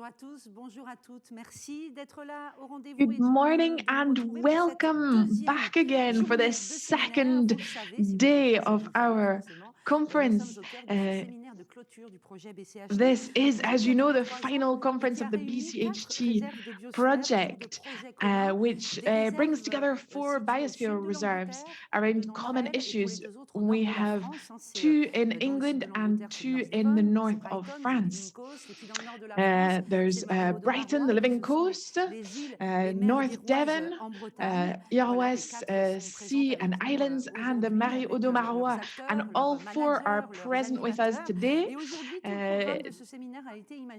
Bonjour à tous, bonjour à toutes. Merci d'être là au rendez-vous Good morning and welcome back again for this second day of our conference. This is, as you know, the final conference of the BCHT project, which brings together 4 biosphere reserves around common issues. We have 2 in England and 2 in the north of France. There's Brighton, the Living Coast, North Devon, Iroas Sea and Islands, and the Marais Audomarois, and all 4 are present with us today.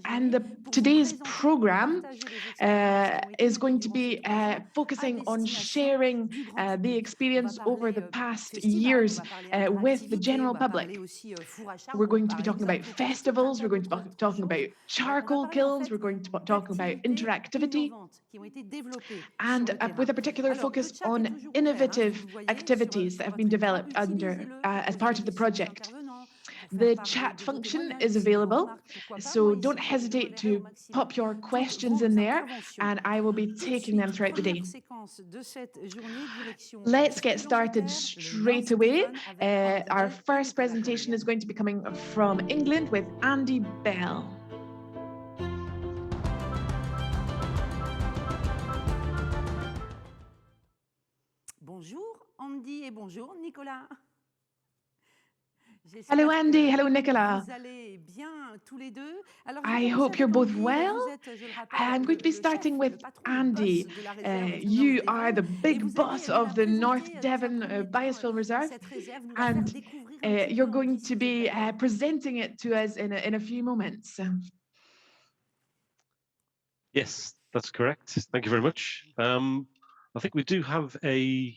And today's program is going to be focusing on sharing the experience over the past years with the general public. We're going to be talking about festivals, we're going to be talking about charcoal kilns, we're going to be talking about interactivity, and with a particular focus on innovative activities that have been developed as part of the project. The chat function is available, so don't hesitate to pop your questions in there, and I will be taking them throughout the day. Let's get started straight away. Our first presentation is going to be coming from England with Andy Bell. Bonjour Andy et bonjour Nicolas. Hello Andy, hello Nicola. I hope you're both well. I'm going to be starting with Andy. You are the big boss of the North Devon Biosphere Reserve, and you're going to be presenting it to us in a few moments. Yes, that's correct. Thank you very much. I think we do have a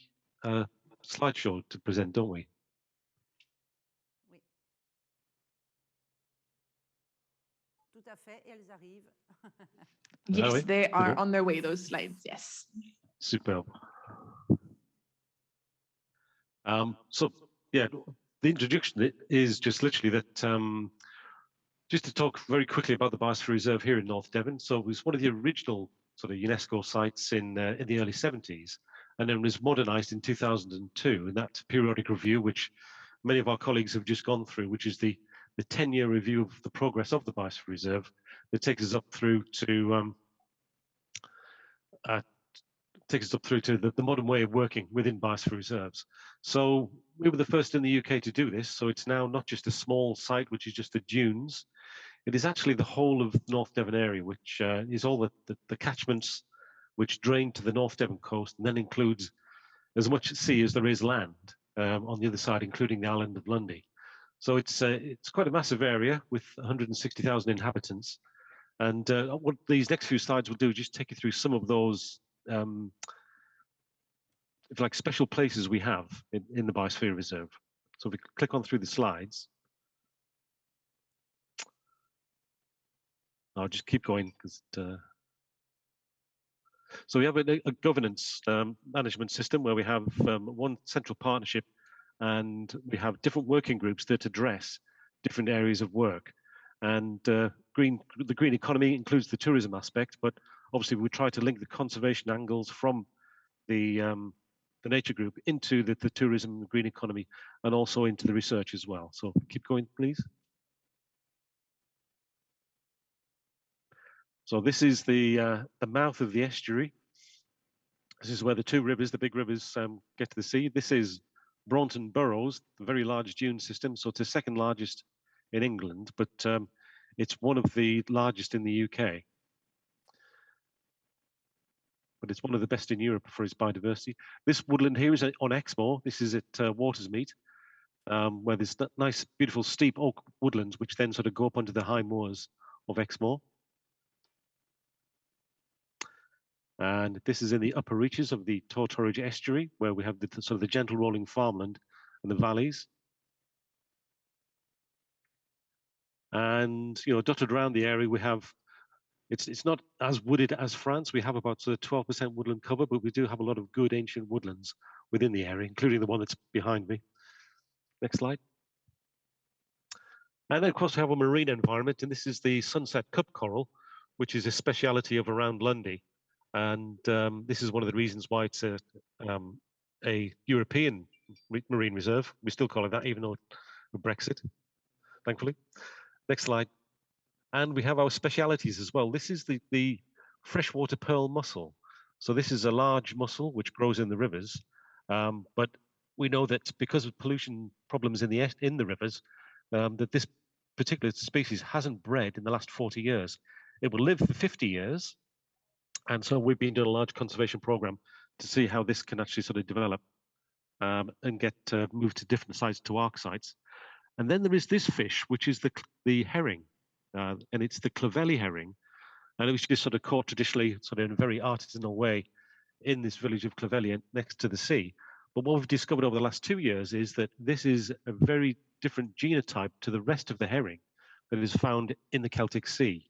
slideshow to present, don't we? Yes, they are on their way, those slides, yes. Superb. So, yeah, the introduction is just literally that, just to talk very quickly about the Biosphere Reserve here in North Devon. So it was one of the original sort of UNESCO sites in the early 70s, and then was modernized in 2002 in that periodic review, which many of our colleagues have just gone through, which is the 10-year review of the progress of the Biosphere Reserve that takes us up through to the modern way of working within biosphere reserves. So we were the first in the UK to do this. So it's now not just a small site, which is just the dunes. It is actually the whole of the North Devon area, which is all the catchments which drain to the North Devon coast, and then includes as much sea as there is land on the other side, including the island of Lundy. So it's quite a massive area with 160,000 inhabitants. And what these next few slides will do is just take you through some of those if like special places we have in the Biosphere Reserve. So if we click on through the slides, I'll just keep going because so we have a governance management system where we have one central partnership, and we have different working groups that address different areas of work. And the green economy includes the tourism aspect, but obviously we try to link the conservation angles from the nature group into the tourism, the green economy, and also into the research as well. So keep going, please. So this is the mouth of the estuary. This is where the 2 rivers, the big rivers, get to the sea. This is Braunton Burrows, the very large dune system. So it's the second largest in England, but it's one of the largest in the UK. But it's one of the best in Europe for its biodiversity. This woodland here is on Exmoor. This is at Watersmeet, where there's nice, beautiful, steep oak woodlands, which then sort of go up onto the high moors of Exmoor. And this is in the upper reaches of the Torridge estuary, where we have the sort of the gentle rolling farmland and the valleys. And dotted around the area, we have it's not as wooded as France. We have about sort of 12% woodland cover, but we do have a lot of good ancient woodlands within the area, including the one that's behind me. Next slide. And then, of course, we have a marine environment, and this is the sunset cup coral, which is a speciality of around Lundy. And this is one of the reasons why it's a European marine reserve. We still call it that, even though with Brexit, thankfully. Next slide. And we have our specialities as well. This is the freshwater pearl mussel. So this is a large mussel which grows in the rivers. But we know that because of pollution problems in the rivers, that this particular species hasn't bred in the last 40 years. It will live for 50 years. And so we've been doing a large conservation program to see how this can actually sort of develop and get moved to different sites, to arc sites. And then there is this fish, which is the herring, and it's the Clovelly herring. And it was just sort of caught traditionally, sort of in a very artisanal way, in this village of Clovelly next to the sea. But what we've discovered over the last 2 years is that this is a very different genotype to the rest of the herring that is found in the Celtic Sea.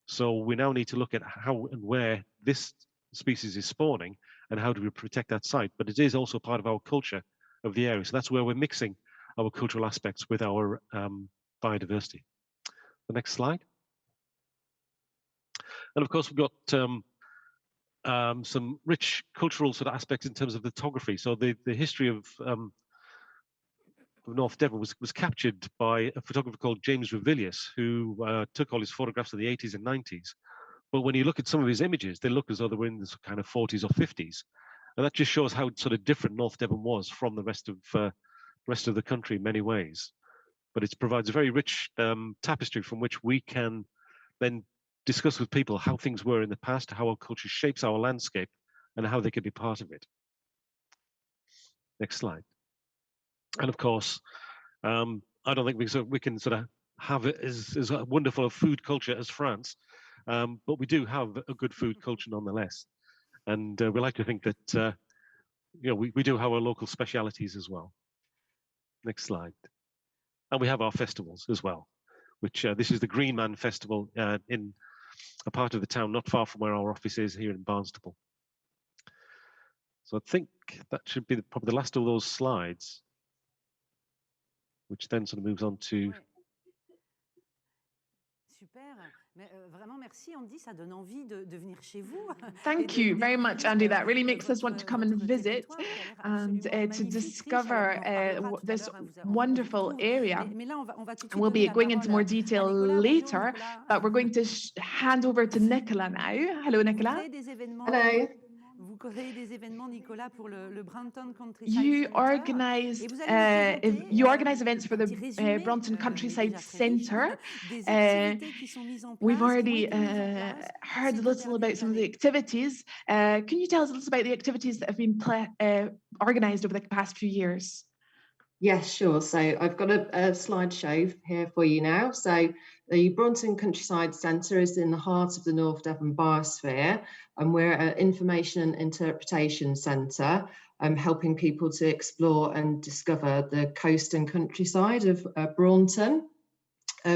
So we now need to look at how and where this species is spawning and how do we protect that site. But it is also part of our culture of the area. So that's where we're mixing our cultural aspects with our biodiversity. The next slide. And of course, we've got some rich cultural sort of aspects in terms of photography. So the history of North Devon was captured by a photographer called James Revilius, who took all his photographs of the 80s and 90s. But when you look at some of his images, they look as though they were in the kind of 40s or 50s. And that just shows how sort of different North Devon was from the rest of the country in many ways. But it provides a very rich tapestry from which we can then discuss with people how things were in the past, how our culture shapes our landscape, and how they can be part of it. Next slide. And of course, I don't think we can sort of have it as wonderful a food culture as France, but we do have a good food culture nonetheless. And we like to think that we do have our local specialities as well. Next slide. And we have our festivals as well, which this is the Green Man Festival in a part of the town not far from where our office is here in Barnstaple. So I think that should be probably the last of those slides, which then sort of moves on to... Thank you very much, Andy. That really makes us want to come and visit and to discover this wonderful area. And we'll be going into more detail later, but we're going to hand over to Nicola now. Hello, Nicola. Hello. You organise events for the Bronton Countryside Centre. We've already heard a little about some of the activities. Can you tell us a little about the activities that have been organised over the past few years? Yes, sure. So I've got a slideshow here for you now. So the Bronton Countryside Centre is in the heart of the North Devon biosphere, and we're an information and interpretation centre, helping people to explore and discover the coast and countryside of Bronton.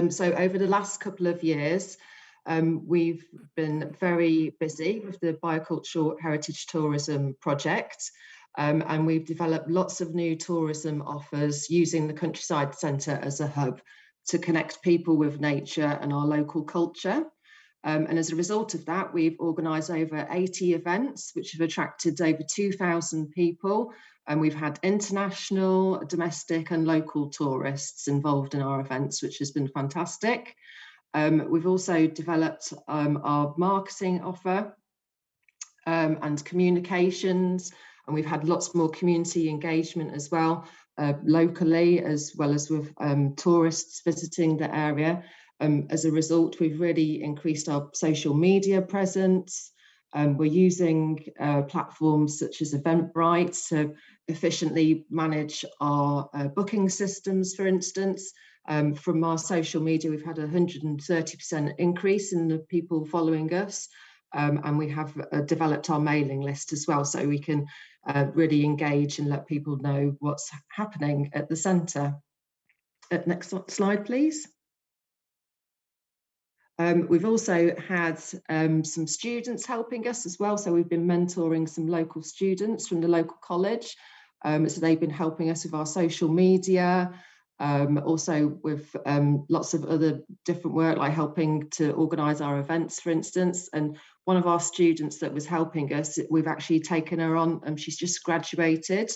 So over the last couple of years, we've been very busy with the Biocultural Heritage Tourism project. And we've developed lots of new tourism offers using the Countryside Centre as a hub to connect people with nature and our local culture. And as a result of that, we've organised over 80 events, which have attracted over 2,000 people. And we've had international, domestic and local tourists involved in our events, which has been fantastic. We've also developed our marketing offer and communications. And we've had lots more community engagement as well, locally, as well as with tourists visiting the area. As a result, we've really increased our social media presence. We're using platforms such as Eventbrite to efficiently manage our booking systems, for instance. From our social media, we've had a 130% increase in the people following us. And we have developed our mailing list as well, so we can really engage and let people know what's happening at the centre. Next slide, please. We've also had some students helping us as well, so we've been mentoring some local students from the local college. So they've been helping us with our social media, Also with lots of other different work, like helping to organise our events, for instance. And one of our students that was helping us, we've actually taken her on, she's just graduated.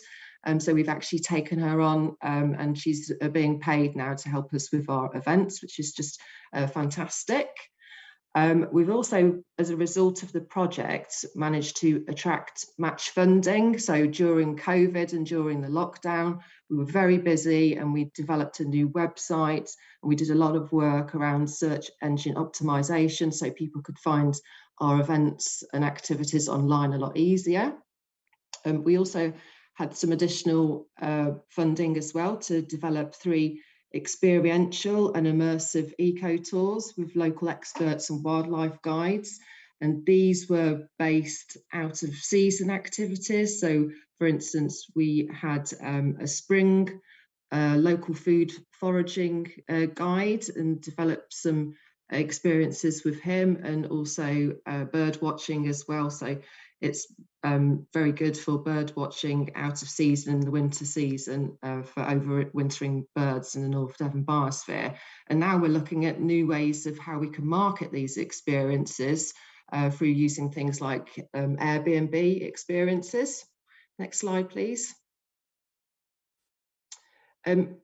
So we've actually taken her on and she's being paid now to help us with our events, which is just fantastic. We've also, as a result of the project, managed to attract match funding. So during COVID and during the lockdown, we were very busy and we developed a new website and we did a lot of work around search engine optimization so people could find our events and activities online a lot easier. We also had some additional funding as well to develop 3 experiential and immersive eco tours with local experts and wildlife guides. And these were based out of season activities. So for instance, we had a spring local food foraging guide and developed some experiences with him, and also bird watching as well. So it's very good for bird watching out of season in the winter season for overwintering birds in the North Devon biosphere. And now we're looking at new ways of how we can market these experiences through using things like Airbnb experiences. Next slide, please.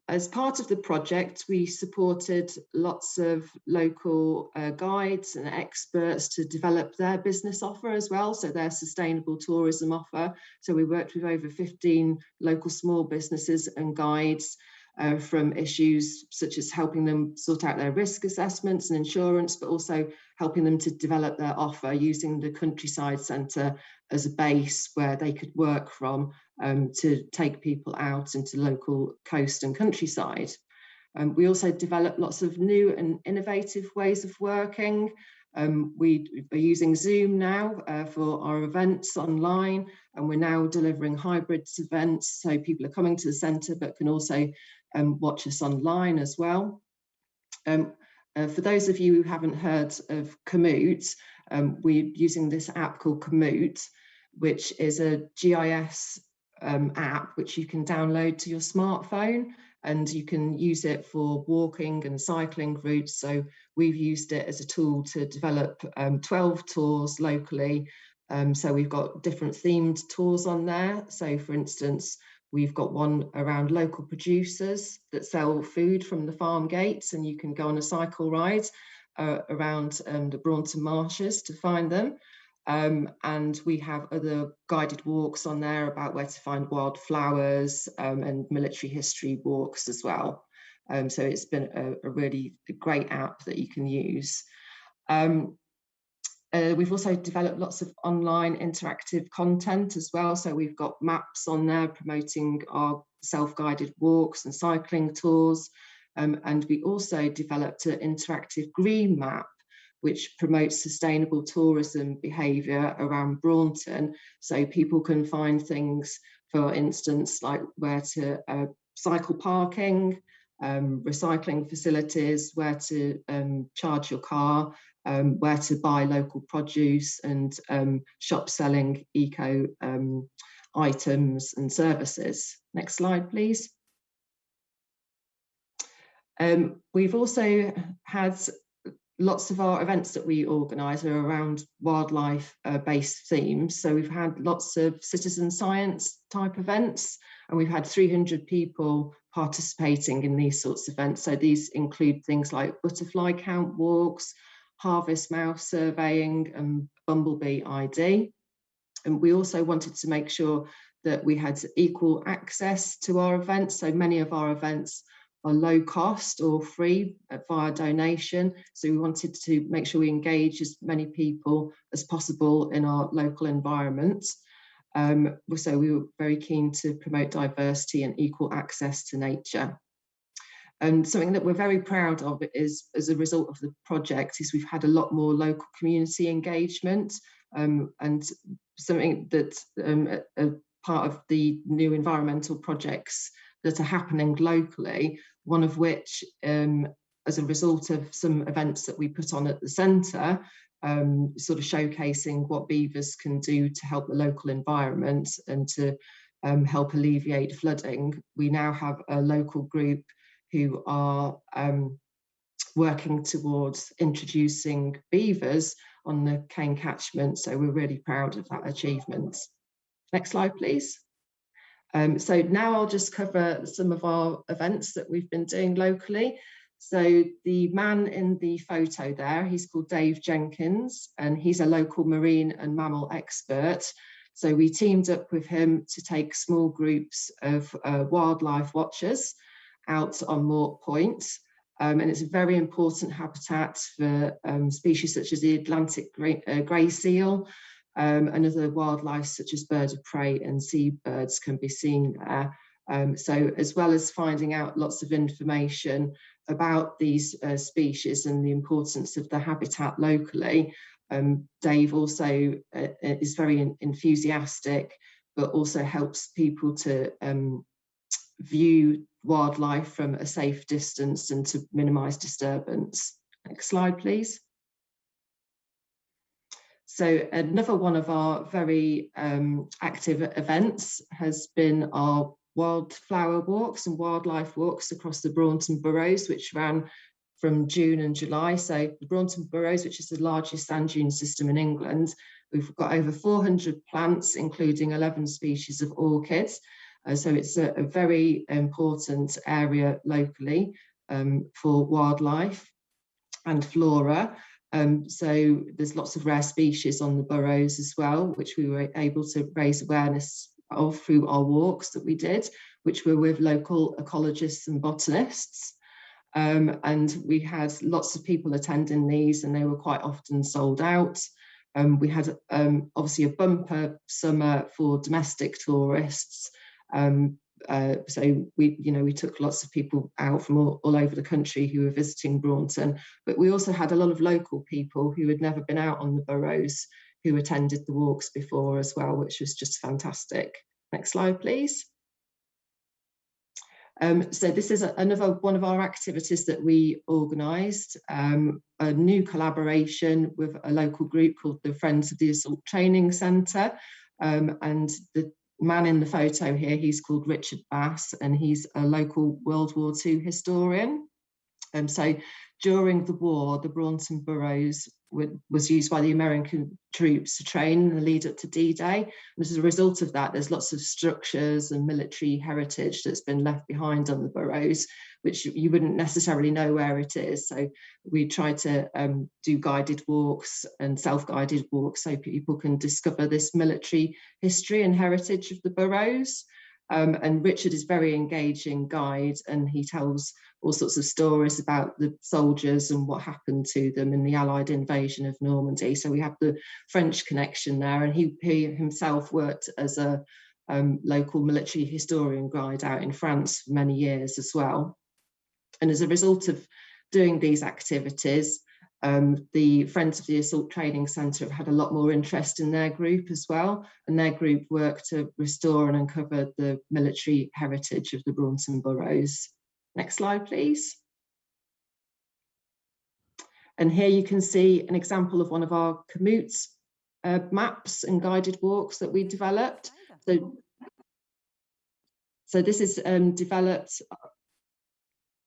As part of the project, we supported lots of local guides and experts to develop their business offer as well, so their sustainable tourism offer. So we worked with over 15 local small businesses and guides from issues such as helping them sort out their risk assessments and insurance, but also helping them to develop their offer using the Countryside Centre as a base where they could work from to take people out into local coast and countryside. We also developed lots of new and innovative ways of working. We are using Zoom now for our events online, and we're now delivering hybrid events, so people are coming to the centre but can also watch us online as well. For those of you who haven't heard of Komoot, we're using this app called Komoot, which is a GIS app which you can download to your smartphone, and you can use it for walking and cycling routes. So we've used it as a tool to develop 12 tours locally. So we've got different themed tours on there. So for instance, we've got one around local producers that sell food from the farm gates, and you can go on a cycle ride around the Braunton Marshes to find them. And we have other guided walks on there about where to find wildflowers and military history walks as well. So it's been a really great app that you can use. We've also developed lots of online interactive content as well. So we've got maps on there promoting our self-guided walks and cycling tours. And we also developed an interactive green map which promotes sustainable tourism behaviour around Braunton. So people can find things, for instance, like where to cycle parking, recycling facilities, where to charge your car, where to buy local produce, and shop selling eco items and services. Next slide, please. We've also had lots of our events that we organise are around wildlife-based themes. So we've had lots of citizen science type events, and we've had 300 people participating in these sorts of events. So these include things like butterfly count walks, harvest mouse surveying, and bumblebee ID. And we also wanted to make sure that we had equal access to our events. So many of our events are low cost or free via donation. So we wanted to make sure we engage as many people as possible in our local environment. So we were very keen to promote diversity and equal access to nature. And something that we're very proud of is, as a result of the project, is we've had a lot more local community engagement, and something that a part of the new environmental projects that are happening locally, one of which, as a result of some events that we put on at the centre, sort of showcasing what beavers can do to help the local environment and to help alleviate flooding. We now have a local group who are working towards introducing beavers on the Cane catchment. So we're really proud of that achievement. Next slide, please. So now I'll just cover some of our events that we've been doing locally. So the man in the photo there, he's called Dave Jenkins, and he's a local marine and mammal expert. So we teamed up with him to take small groups of wildlife watchers out on Mort Point. And it's a very important habitat for species such as the Atlantic grey seal, and other wildlife such as birds of prey and seabirds can be seen there. So as well as finding out lots of information about these species and the importance of the habitat locally, Dave also is very enthusiastic, but also helps people to view wildlife from a safe distance and to minimise disturbance. Next slide, please. So another one of our very active events has been our wildflower walks and wildlife walks across the Braunton Burrows, which ran from June and July. So the Braunton Burrows, which is the largest sand dune system in England, we've got over 400 plants, including 11 species of orchids. So it's a very important area locally for wildlife and flora. So there's lots of rare species on the burrows as well, which we were able to raise awareness of through our walks that we did, which were with local ecologists and botanists. And we had lots of people attending these, and they were quite often sold out. We had obviously a bumper summer for domestic tourists. So we took lots of people out from all over the country who were visiting Braunton, but we also had a lot of local people who had never been out on the burrows who attended the walks before as well, which was just fantastic. Next slide, please. So this is another one of our activities that we organised, a new collaboration with a local group called the Friends of the Assault Training Centre, and the man in the photo here, he's called Richard Bass, and he's a local World War II historian. So during the war, the Braunton Burrows was used by the American troops to train in the lead up to D-Day. And as a result of that, there's lots of structures and military heritage that's been left behind on the burrows, which you wouldn't necessarily know where it is. So we try to do guided walks and self-guided walks so people can discover this military history and heritage of the burrows. And Richard is a very engaging guide, and he tells all sorts of stories about the soldiers and what happened to them in the Allied invasion of Normandy. So we have the French connection there, and he himself worked as a local military historian guide out in France for many years as well. And as a result of doing these activities, the Friends of the Assault Training Centre have had a lot more interest in their group as well, and their group work to restore and uncover the military heritage of the Braunton Burrows. Next slide, please. And here you can see an example of one of our commute maps and guided walks that we developed. So this is developed,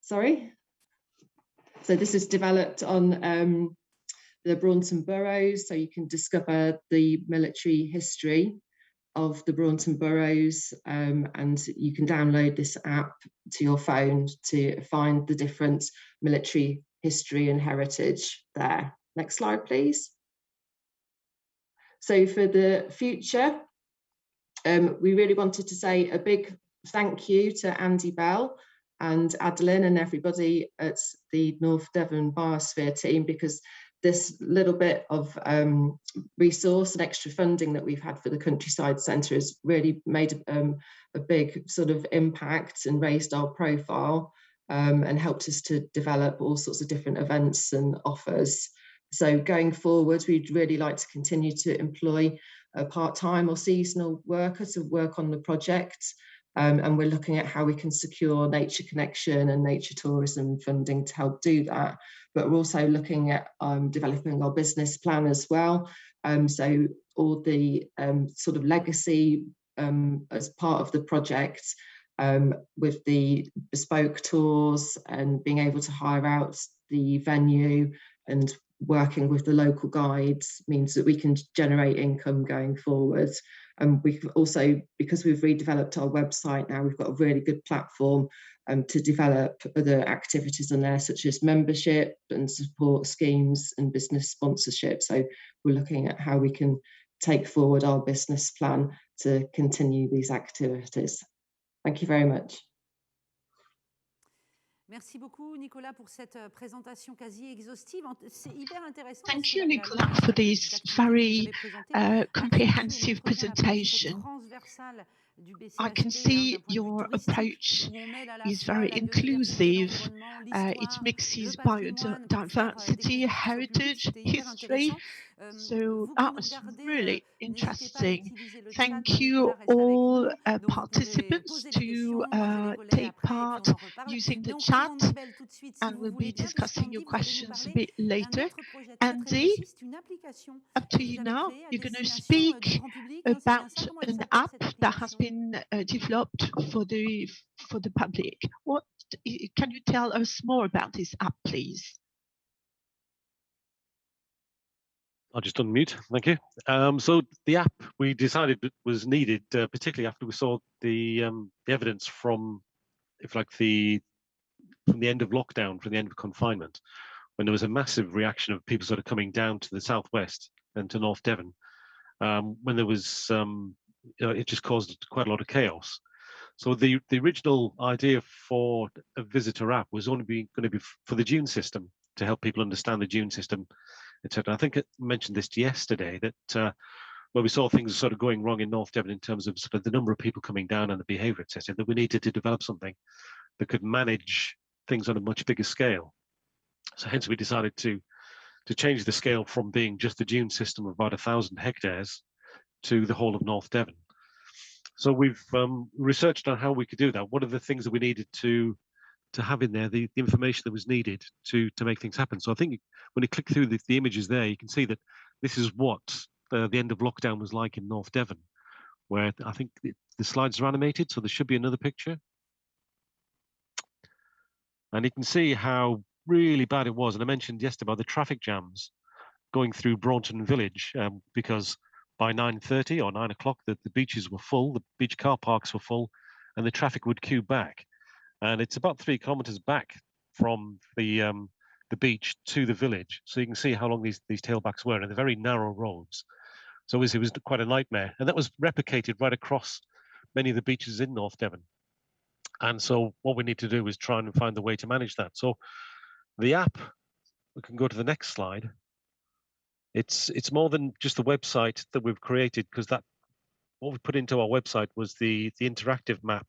sorry? So this is developed on the Braunton Burrows, so you can discover the military history of the Braunton Burrows, and you can download this app to your phone to find the different military history and heritage there. Next slide, please. So for the future, we really wanted to say a big thank you to Andy Bell and Adeline and everybody at the North Devon Biosphere team, because this little bit of resource and extra funding that we've had for the Countryside Centre has really made a big sort of impact and raised our profile, and helped us to develop all sorts of different events and offers. So going forward, we'd really like to continue to employ a part-time or seasonal worker to work on the project. And we're looking at how we can secure nature connection and nature tourism funding to help do that. But we're also looking at developing our business plan as well. So all the sort of legacy as part of the project with the bespoke tours and being able to hire out the venue and working with the local guides means that we can generate income going forward. And we've also, because we've redeveloped our website now, we've got a really good platform to develop other activities on there, such as membership and support schemes and business sponsorship. So we're looking at how we can take forward our business plan to continue these activities. Thank you very much. Merci beaucoup, Nicolas, pour cette présentation quasi exhaustive. C'est hyper intéressant. Thank you, Nicolas, for this very comprehensive presentation. I can see your approach is very inclusive. It mixes biodiversity, heritage, history. So that was really interesting. Thank you all participants to take part using the chat, and we'll be discussing your questions a bit later. Andy, up to you now. You're going to speak about an app that has been developed for the public. What can you tell us more about this app, please? I'll just unmute. Thank you. So the app we decided was needed, particularly after we saw the evidence from, if like from the end of lockdown, from the end of confinement, when there was a massive reaction of people sort of coming down to the southwest and to North Devon, when there was, it just caused quite a lot of chaos. So the original idea for a visitor app was only going to be for the dune system, to help people understand the dune system, etc. I think I mentioned this yesterday, that where we saw things sort of going wrong in North Devon in terms of sort of the number of people coming down and the behaviour, etc., that we needed to develop something that could manage things on a much bigger scale. So hence we decided to change the scale from being just the dune system of about 1,000 hectares to the whole of North Devon. So we've researched on how we could do that. What are the things that we needed to have in there, the information that was needed to make things happen. So I think when you click through the images there, you can see that this is what the end of lockdown was like in North Devon, where I think the slides are animated, so there should be another picture. And you can see how really bad it was. And I mentioned yesterday about the traffic jams going through Braunton Village, because by 9:30 or 9 o'clock, the beaches were full, the beach car parks were full, and the traffic would queue back. And it's about 3 kilometers back from the beach to the village. So you can see how long these tailbacks were, and they're very narrow roads. So it was quite a nightmare. And that was replicated right across many of the beaches in North Devon. And so what we need to do is try and find the way to manage that. So the app, we can go to the next slide. It's more than just the website that we've created, because what we put into our website was the interactive map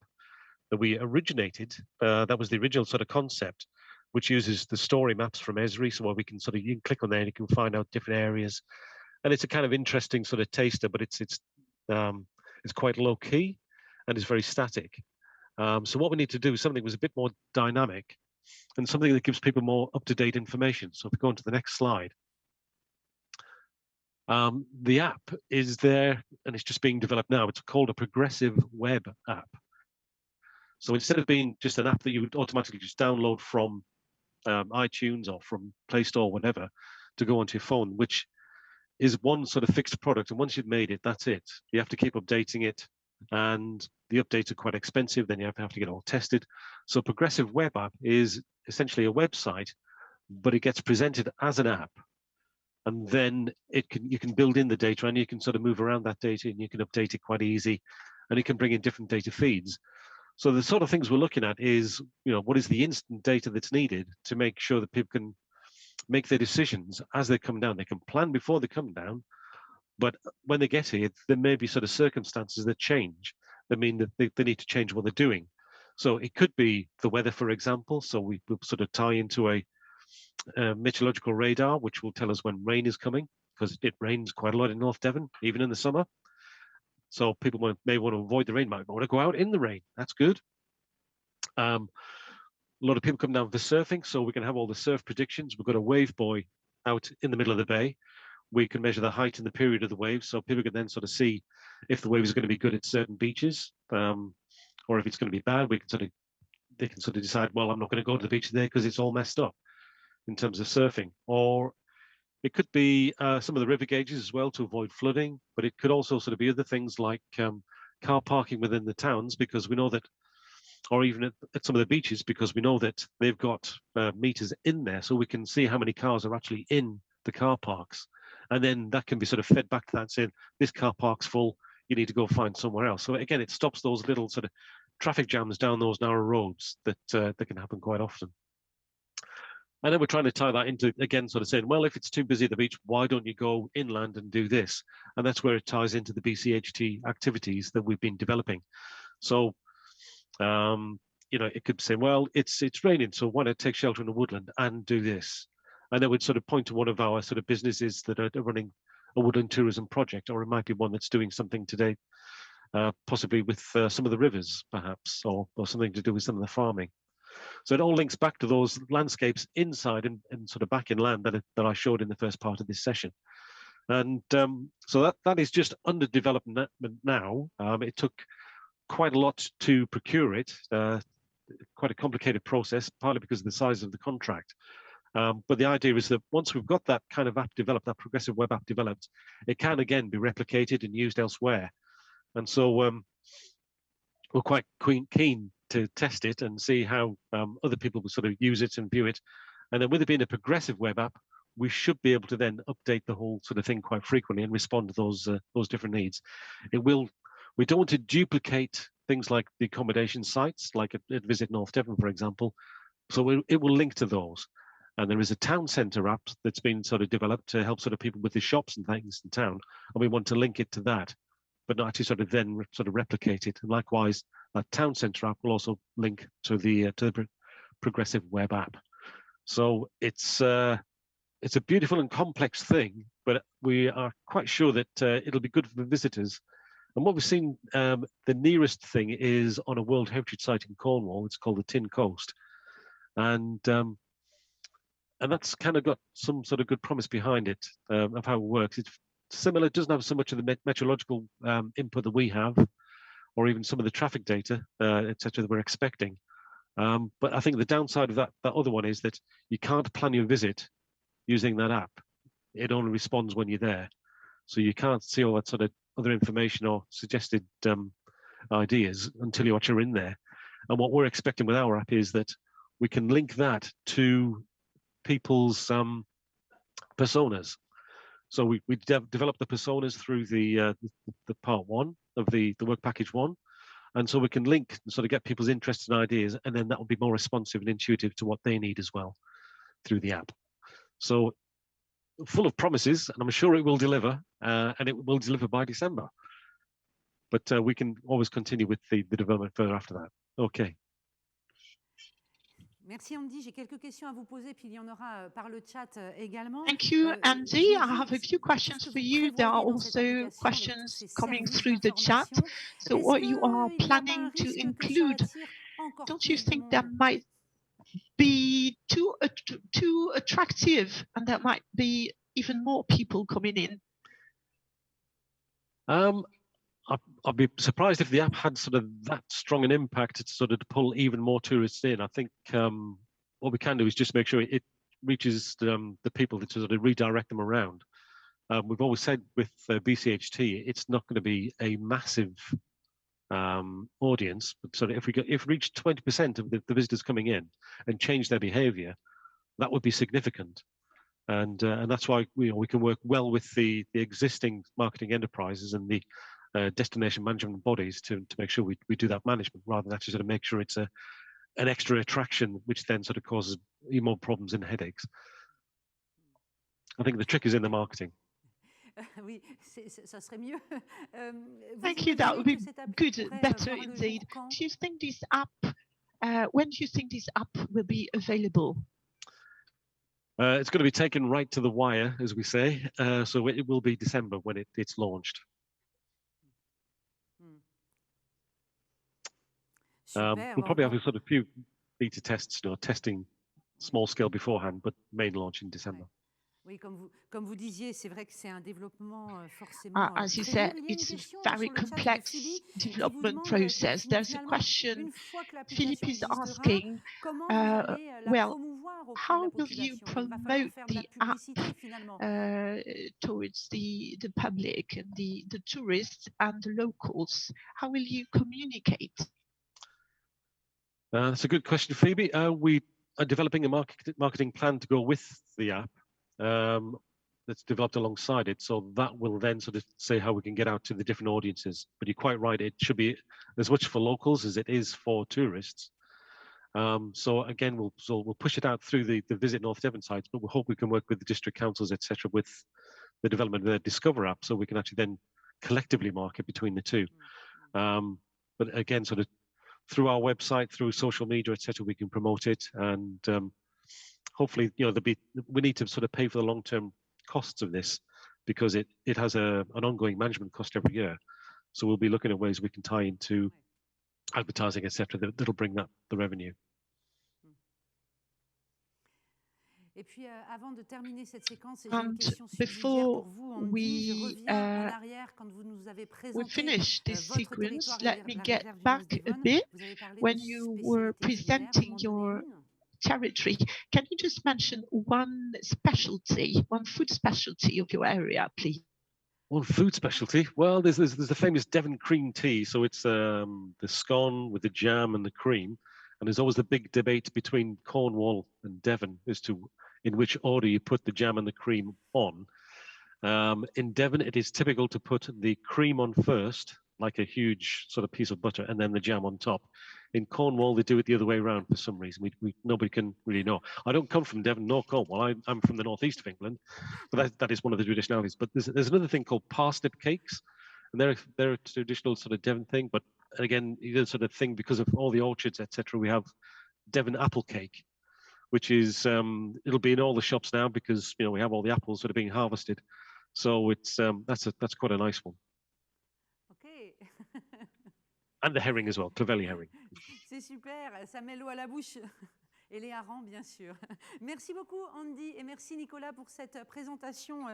that we originated. That was the original sort of concept, which uses the story maps from Esri. So where we can you can click on there and you can find out different areas. And it's a kind of interesting sort of taster, but it's quite low key and it's very static. So what we need to do is something that was a bit more dynamic and something that gives people more up-to-date information. So if we go on to the next slide. The app is there and it's just being developed now. It's called a progressive web app. So instead of being just an app that you would automatically just download from iTunes or from Play Store, or whatever, to go onto your phone, which is one sort of fixed product. And once you've made it, that's it. You have to keep updating it. And the updates are quite expensive. Then you have to get all tested. So progressive web app is essentially a website, but it gets presented as an app. And then you can build in the data and you can sort of move around that data and you can update it quite easy. And you can bring in different data feeds. So the sort of things we're looking at is, what is the instant data that's needed to make sure that people can make their decisions as they come down. They can plan before they come down, but when they get here, there may be sort of circumstances that change. That mean that they need to change what they're doing. So it could be the weather, for example. So we will sort of tie into a meteorological radar, which will tell us when rain is coming, because it rains quite a lot in North Devon, even in the summer. So people may want to avoid the rain, might want to go out in the rain. That's good. A lot of people come down for surfing, so we can have all the surf predictions. We've got a wave buoy out in the middle of the bay. We can measure the height and the period of the waves, so people can then sort of see if the wave is going to be good at certain beaches, or or if it's going to be bad, they can sort of decide, well, I'm not going to go to the beach today because it's all messed up in terms of surfing. Or it could be some of the river gauges as well to avoid flooding, but it could also sort of be other things like car parking within the towns, because we know that, or even at some of the beaches, because we know that they've got meters in there, so we can see how many cars are actually in the car parks. And then that can be sort of fed back to that, saying, this car park's full, you need to go find somewhere else. So again, it stops those little sort of traffic jams down those narrow roads that can happen quite often. And then we're trying to tie that into, again, sort of saying, well, if it's too busy at the beach, why don't you go inland and do this? And that's where it ties into the BCHT activities that we've been developing. So, you know, it could say, well, it's raining, so why not take shelter in the woodland and do this? And then we'd sort of point to one of our sort of businesses that are running a woodland tourism project, or it might be one that's doing something today, possibly with some of the rivers, perhaps, or something to do with some of the farming. So it all links back to those landscapes inside and sort of back inland that I showed in the first part of this session. And so that is just under development now. It took quite a lot to procure it, quite a complicated process, partly because of the size of the contract. But the idea is that once we've got that kind of app developed, that progressive web app developed, it can again be replicated and used elsewhere. And so we're quite keen to test it and see how other people will sort of use it and view it. And then with it being a progressive web app, we should be able to then update the whole sort of thing quite frequently and respond to those different needs. We don't want to duplicate things like the accommodation sites, like at Visit North Devon, for example. So it will link to those. And there is a town centre app that's been sort of developed to help sort of people with the shops and things in town. And we want to link it to that, but not actually sort of then sort of replicate it. And likewise, that town centre app will also link to the progressive web app. So it's a beautiful and complex thing, but we are quite sure that it'll be good for the visitors. And what we've seen, the nearest thing is on a World Heritage Site in Cornwall. It's called the Tin Coast, and that's kind of got some sort of good promise behind it of how it works. It's similar. It doesn't have so much of the meteorological input that we have, or even some of the traffic data, etc., that we're expecting. But I think the downside of that other one is that you can't plan your visit using that app. It only responds when you're there, so you can't see all that sort of other information or suggested ideas until you actually are in there. And what we're expecting with our app is that we can link that to people's personas. So we developed the personas through the part one of the work package one. And so we can link and sort of get people's interests and ideas, and then that will be more responsive and intuitive to what they need as well through the app. So full of promises, and I'm sure it will deliver, and it will deliver by December. But we can always continue with the development further after that. Okay. Merci Andy, j'ai quelques questions à vous poser, puis il y en aura par le chat également. Thank you, Andy. I have a few questions for you. There are also questions coming through the chat. So what you are planning to include, don't you think that might be too attractive and there might be even more people coming in? I'd be surprised if the app had sort of that strong an impact to sort of pull even more tourists in. I think what we can do is just make sure it reaches the people that sort of redirect them around. We've always said with BCHT, it's not going to be a massive audience, but sort of if we reach 20% of the visitors coming in and change their behaviour, that would be significant. And that's why we can work well with the existing marketing enterprises and the destination management bodies to make sure we do that management, rather than actually sort of make sure it's an extra attraction, which then sort of causes even more problems and headaches. I think the trick is in the marketing. Oui, ça serait mieux. Thank you. That would be good, better indeed. Do you think this app? When do you think this app will be available? It's going to be taken right to the wire, as we say. So it will be December when it's launched. We'll probably have a sort of few beta tests, testing small scale beforehand, but main launch in December. Oui, comme vous disiez, c'est vrai que c'est un développement forcément as you très said, dur. Il y a une it's a question very sur le chat de complex Philly qui vous development demande process. There's a finalement, question une fois que Philip l'application is existera, asking, comment vous allez la well, promouvoir auprès de la how will you population? Il va falloir promote faire de la the app publicité finalement. towards the public and the tourists and the locals? How will you communicate? That's a good question, Phoebe. We are developing a marketing plan to go with the app that's developed alongside it. So that will then sort of say how we can get out to the different audiences. But you're quite right, it should be as much for locals as it is for tourists. So again, we'll push it out through the Visit North Devon sites, but we hope we can work with the district councils, etc., with the development of their Discover app, so we can actually then collectively market between the two. But again, sort of through our website, through social media, etc., we can promote it, and hopefully, we need to sort of pay for the long-term costs of this, because it has an ongoing management cost every year. So we'll be looking at ways we can tie into advertising, etc., that'll bring the revenue. Et puis, avant de terminer cette séquence, j'ai une question subsidiaire pour vous. Andy, je reviens en arrière quand vous nous avez présenté votre territoire, let me la get réserve back Bios a Devon. bit. Vous avez parlé When de you were spécialité culinaire, presenting your territory, can you just mention one specialty, one food specialty of your area, please? One food specialty? Well, there's the famous Devon cream tea. So it's the scone with the jam and the cream. And there's always the big debate between Cornwall and Devon as to in which order you put the jam and the cream on. In Devon, it is typical to put the cream on first, like a huge sort of piece of butter, and then the jam on top. In Cornwall, they do it the other way around for some reason. Nobody can really know. I don't come from Devon nor Cornwall. I'm from the northeast of England, but that is one of the traditionalities. But there's another thing called parsnip cakes, and they're a traditional sort of Devon thing. But again, the sort of thing, because of all the orchards, etc., we have Devon apple cake, which is it'll be in all the shops now because we have all the apples that are being harvested. So it's that's quite a nice one. Okay. And the herring as well, Clovelly herring. C'est super, ça met l'eau à la bouche. Et les harengs, bien sûr. Merci beaucoup, Andy, et merci, Nicolas, pour cette présentation.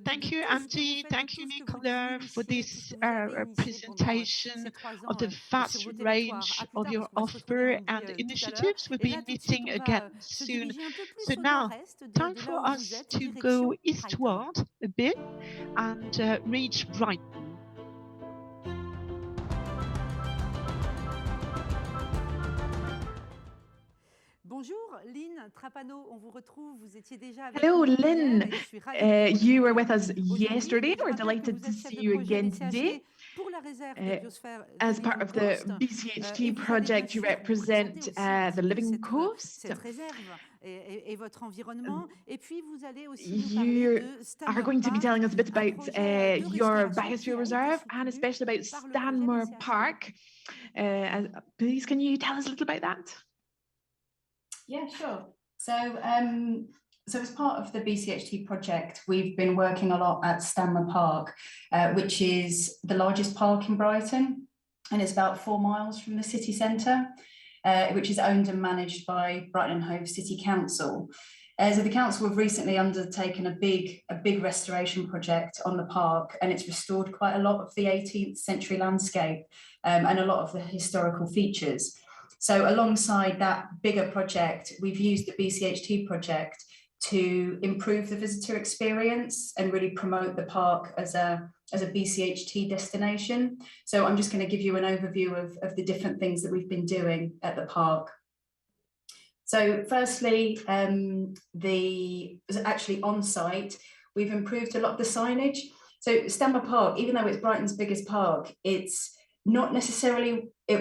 Thank you, Andy. Thank you, Nicolas, for this presentation of the vast range of your offer and initiatives. We'll be meeting again soon. So now, time for us to go eastward a bit and reach Brighton. Bonjour, Lynn Trapano, on vous retrouve. Vous étiez déjà avec Hello, nous Lynn. hier, You were with us yesterday. We're delighted to see you again today. As part of the BCHT project, you represent the Living Coast. Et votre environnement. Et puis vous allez aussi you are going to be telling us a bit about your biosphere reserve and especially about Stanmore Park. Please, can you tell us a little about that? Yeah, sure. So as part of the BCHT project, we've been working a lot at Stanmore Park, which is the largest park in Brighton, and it's about 4 miles from the city centre, which is owned and managed by Brighton and Hove City Council. So the council have recently undertaken a big restoration project on the park, and it's restored quite a lot of the 18th century landscape and a lot of the historical features. So alongside that bigger project, we've used the BCHT project to improve the visitor experience and really promote the park as a BCHT destination. So I'm just going to give you an overview of the different things that we've been doing at the park. So firstly, actually on site, we've improved a lot of the signage. So Stanmore Park, even though it's Brighton's biggest park, it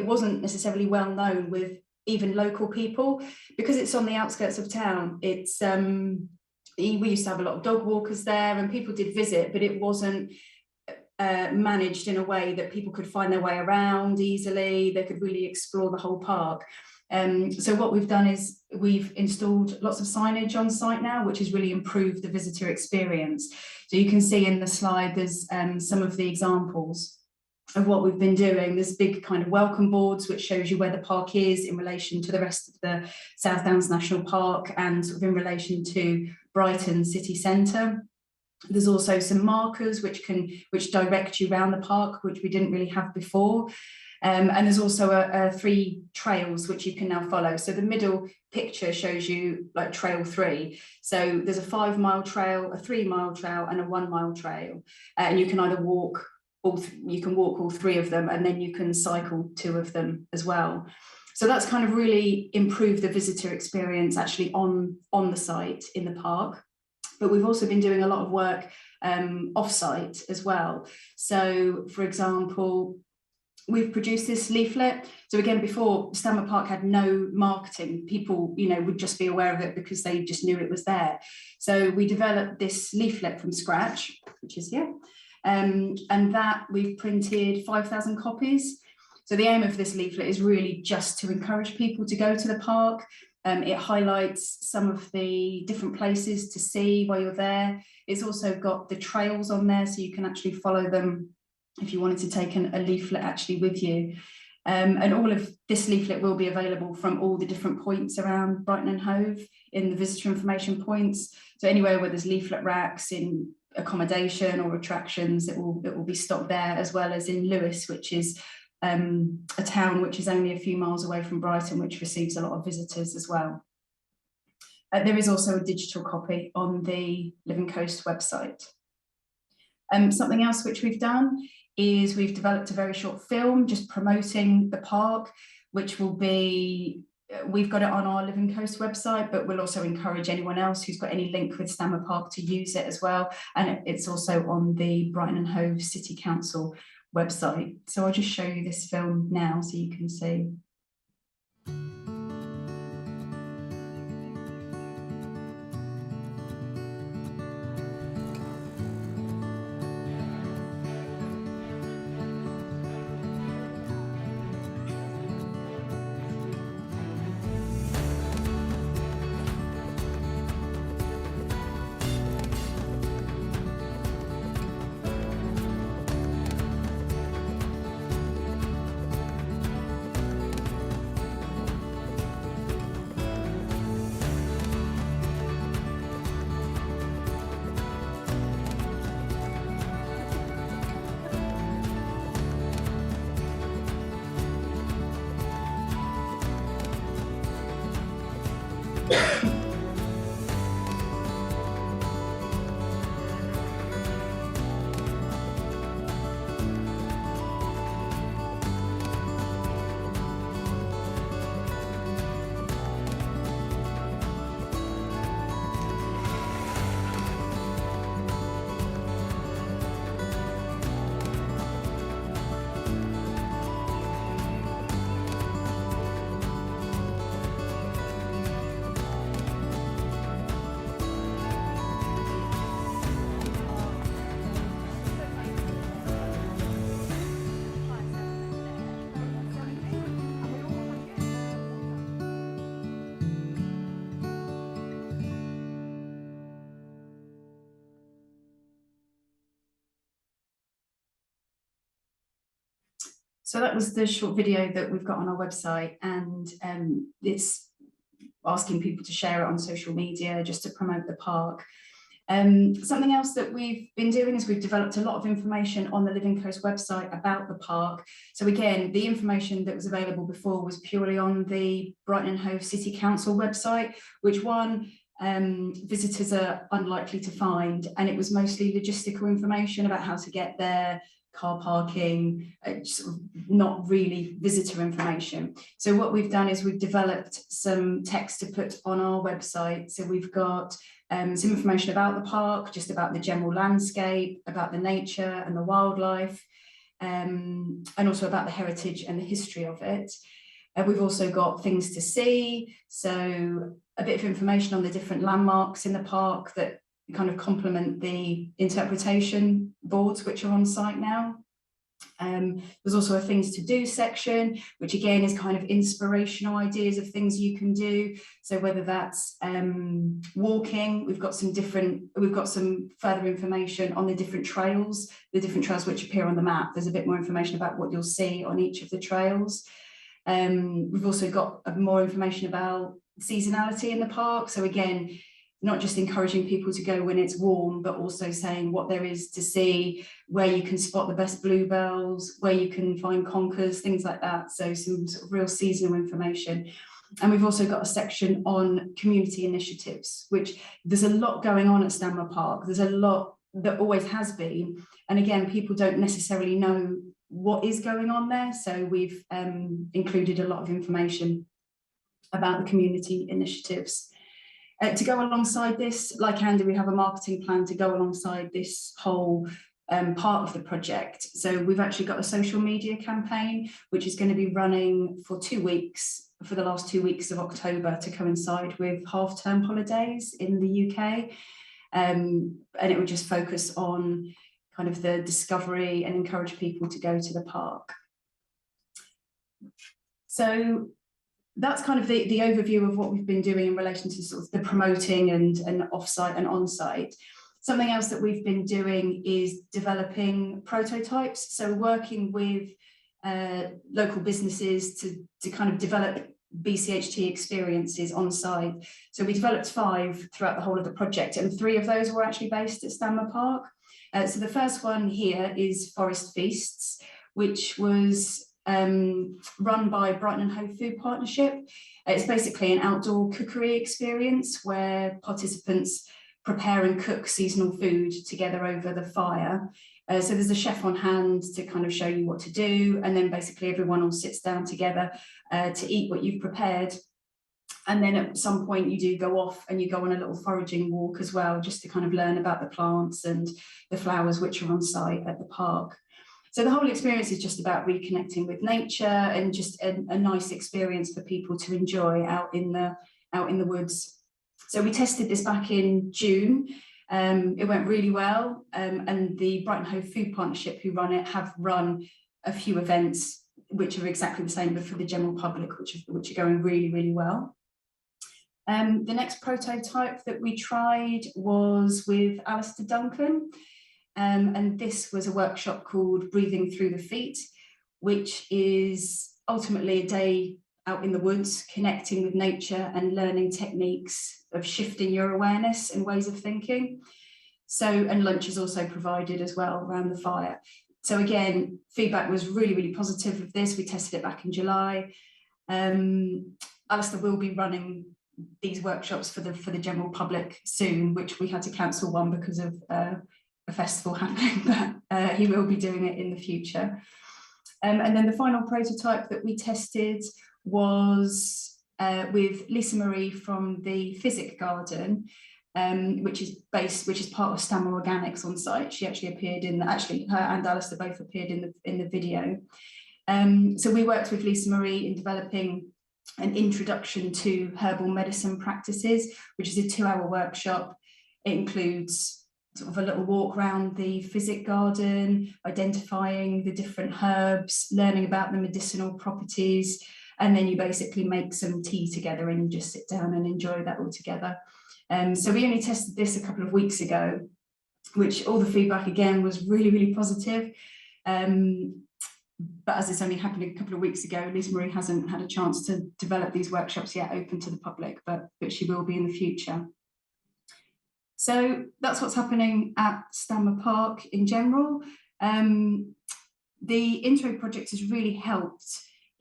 wasn't necessarily well known with even local people because it's on the outskirts of town. It's we used to have a lot of dog walkers there and people did visit, but it wasn't managed in a way that people could find their way around easily. They could really explore the whole park. So what we've done is we've installed lots of signage on site now, which has really improved the visitor experience. So you can see in the slide there's some of the examples. what we've been doing. There's big kind of welcome boards, which shows you where the park is in relation to the rest of the South Downs National Park and sort of in relation to Brighton city centre. There's also some markers which direct you around the park, which we didn't really have before. And there's also 3 trails which you can now follow. So the middle picture shows you like trail 3. So there's a 5-mile trail, a 3-mile trail, and a 1-mile trail. And you can either walk all 3 of them, and then you can cycle 2 of them as well. So that's kind of really improved the visitor experience actually on the site in the park. But we've also been doing a lot of work off-site as well. So, for example, we've produced this leaflet. So again, before, Stanmer Park had no marketing. People, would just be aware of it because they just knew it was there. So we developed this leaflet from scratch, which is here. And that we've printed 5,000 copies. So the aim of this leaflet is really just to encourage people to go to the park. It highlights some of the different places to see while you're there. It's also got the trails on there, so you can actually follow them if you wanted to take a leaflet actually with you. And all of this leaflet will be available from all the different points around Brighton and Hove in the visitor information points. So anywhere where there's leaflet racks in accommodation or attractions, it will be stocked there, as well as in Lewes, which is a town which is only a few miles away from Brighton, which receives a lot of visitors as well. There is also a digital copy on the Living Coast website. Something else which we've done is we've developed a very short film just promoting the park, which will be, we've got it on our Living Coast website, but we'll also encourage anyone else who's got any link with Stanmer Park to use it as well. And it's also on the Brighton and Hove City Council website. So I'll just show you this film now so you can see. So that was the short video that we've got on our website, and it's asking people to share it on social media just to promote the park. Something else that we've been doing is we've developed a lot of information on the Living Coast website about the park. So again, the information that was available before was purely on the Brighton and Hove City Council website, which visitors are unlikely to find, and it was mostly logistical information about how to get there, car parking, sort of not really visitor information. So what we've done is we've developed some text to put on our website. So we've got some information about the park, just about the general landscape, about the nature and the wildlife, and also about the heritage and the history of it. We've also got things to see, so a bit of information on the different landmarks in the park that kind of complement the interpretation boards which are on site now. There's also a things to do section, which again is kind of inspirational ideas of things you can do. So whether that's walking, we've got some further information on the different trails which appear on the map. There's a bit more information about what you'll see on each of the trails. We've also got more information about seasonality in the park. So again, not just encouraging people to go when it's warm, but also saying what there is to see, where you can spot the best bluebells, where you can find conkers, things like that. So some sort of real seasonal information. And we've also got a section on community initiatives, which there's a lot going on at Stanmer Park. There's a lot that always has been. And again, people don't necessarily know what is going on there. So we've included a lot of information about the community initiatives. To go alongside this, like Andy, we have a marketing plan to go alongside this whole part of the project. So we've actually got a social media campaign, which is going to be running for 2 weeks, for the last 2 weeks of October, to coincide with half-term holidays in the UK. And it would just focus on kind of the discovery and encourage people to go to the park. So that's kind of the overview of what we've been doing in relation to sort of the promoting and off-site and on-site. Something else that we've been doing is developing prototypes. So working with local businesses to kind of develop BCHT experiences on site. So we developed 5 throughout the whole of the project, and 3 of those were actually based at Stanmer Park. So the first one here is Forest Feasts, which was run by Brighton and Hove Food Partnership. It's basically an outdoor cookery experience where participants prepare and cook seasonal food together over the fire. So there's a chef on hand to kind of show you what to do, and then basically everyone all sits down together to eat what you've prepared. And then at some point you do go off and you go on a little foraging walk as well, just to kind of learn about the plants and the flowers which are on site at the park. So the whole experience is just about reconnecting with nature and just a nice experience for people to enjoy out in the woods. So we tested this back in June. It went really well, and the Brighton Hove Food Partnership, who run it, have run a few events which are exactly the same but for the general public, which are going really, really well. The next prototype that we tried was with Alistair Duncan. And this was a workshop called Breathing Through the Feet, which is ultimately a day out in the woods, connecting with nature and learning techniques of shifting your awareness and ways of thinking. So, and lunch is also provided as well around the fire. So again, feedback was really, really positive of this. We tested it back in July. Alistair will be running these workshops for the general public soon, which we had to cancel one because of a festival happening, but he will be doing it in the future. And then the final prototype that we tested was with Lisa Marie from the Physic Garden, which is part of Stanmer Organics on site. She actually appeared her and Alistair both appeared in the video. So we worked with Lisa Marie in developing an introduction to herbal medicine practices, which is a 2-hour workshop. It includes sort of a little walk around the Physic Garden, identifying the different herbs, learning about the medicinal properties, and then you basically make some tea together and you just sit down and enjoy that all together. So we only tested this a couple of weeks ago, which all the feedback again was really, really positive. But as it's only happened a couple of weeks ago, Liz Marie hasn't had a chance to develop these workshops yet open to the public, but she will be in the future. So that's what's happening at Stanmer Park in general. The Intro project has really helped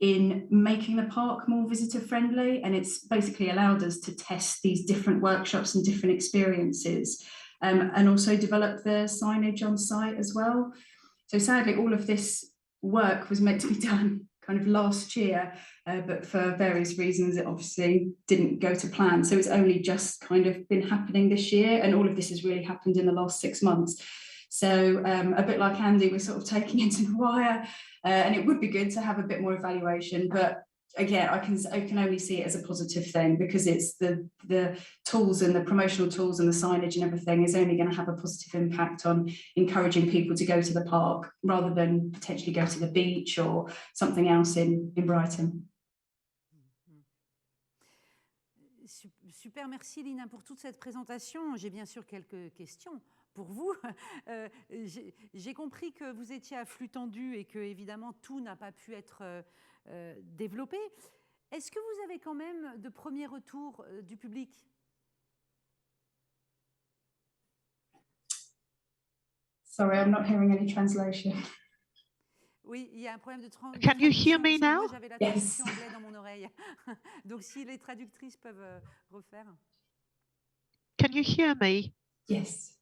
in making the park more visitor friendly, and it's basically allowed us to test these different workshops and different experiences, and also develop the signage on site as well. So sadly, all of this work was meant to be done kind of last year, but for various reasons it obviously didn't go to plan. So it's only just kind of been happening this year, and all of this has really happened in the last 6 months. So a bit like Andy, we're sort of taking it to the wire, and it would be good to have a bit more evaluation, but again, I can only see it as a positive thing, because it's the tools and the promotional tools and the signage and everything is only going to have a positive impact on encouraging people to go to the park rather than potentially go to the beach or something else in Brighton. Super, merci Lina pour toute cette présentation. J'ai bien sûr quelques questions pour vous. J'ai compris que vous étiez à flux tendu et que évidemment tout n'a pas pu être développé. Est-ce que vous avez quand même de premiers retours du public? Sorry, I'm not hearing any translation. Oui, il y a un problème de traduction. Can you hear me now? Moi, j'avais la traduction anglaise dans mon oreille. Donc, si les traductrices peuvent refaire. Can you hear me? Yes.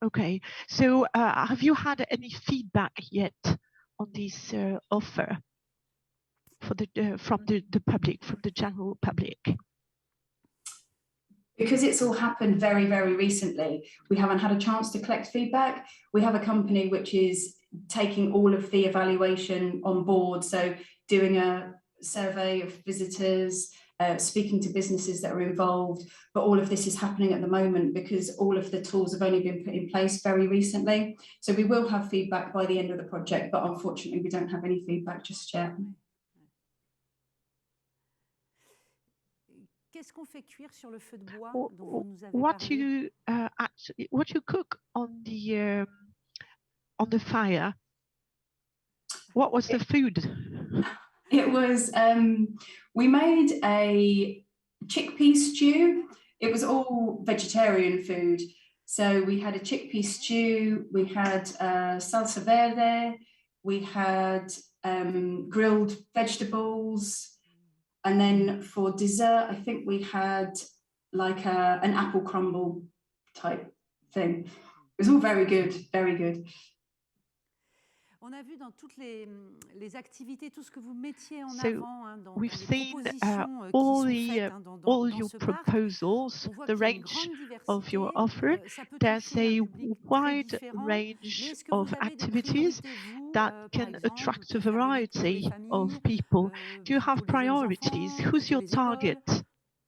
Okay. So, have you had any feedback yet on this offer for from the public, from the general public? Because it's all happened very, very recently, we haven't had a chance to collect feedback. We have a company which is taking all of the evaluation on board, so doing a survey of visitors, speaking to businesses that are involved, but all of this is happening at the moment because all of the tools have only been put in place very recently. So we will have feedback by the end of the project, but unfortunately we don't have any feedback just yet. Qu'est-ce qu'on fait cuire sur le feu de bois dont vous nous avez parlé? What you cook on the fire? What was the food? It was, we made a chickpea stew. It was all vegetarian food. So we had a chickpea stew, we had salsa verde, we had grilled vegetables. And then for dessert, I think we had like an apple crumble type thing. It was all very good, very good. On a vu dans toutes les activités, tout ce que vous mettiez en avant dans les propositions qui sont faites all your proposals, the range of your offer. There's a wide range of activities that can attract a variety of people. Do you have priorities? Who's your target?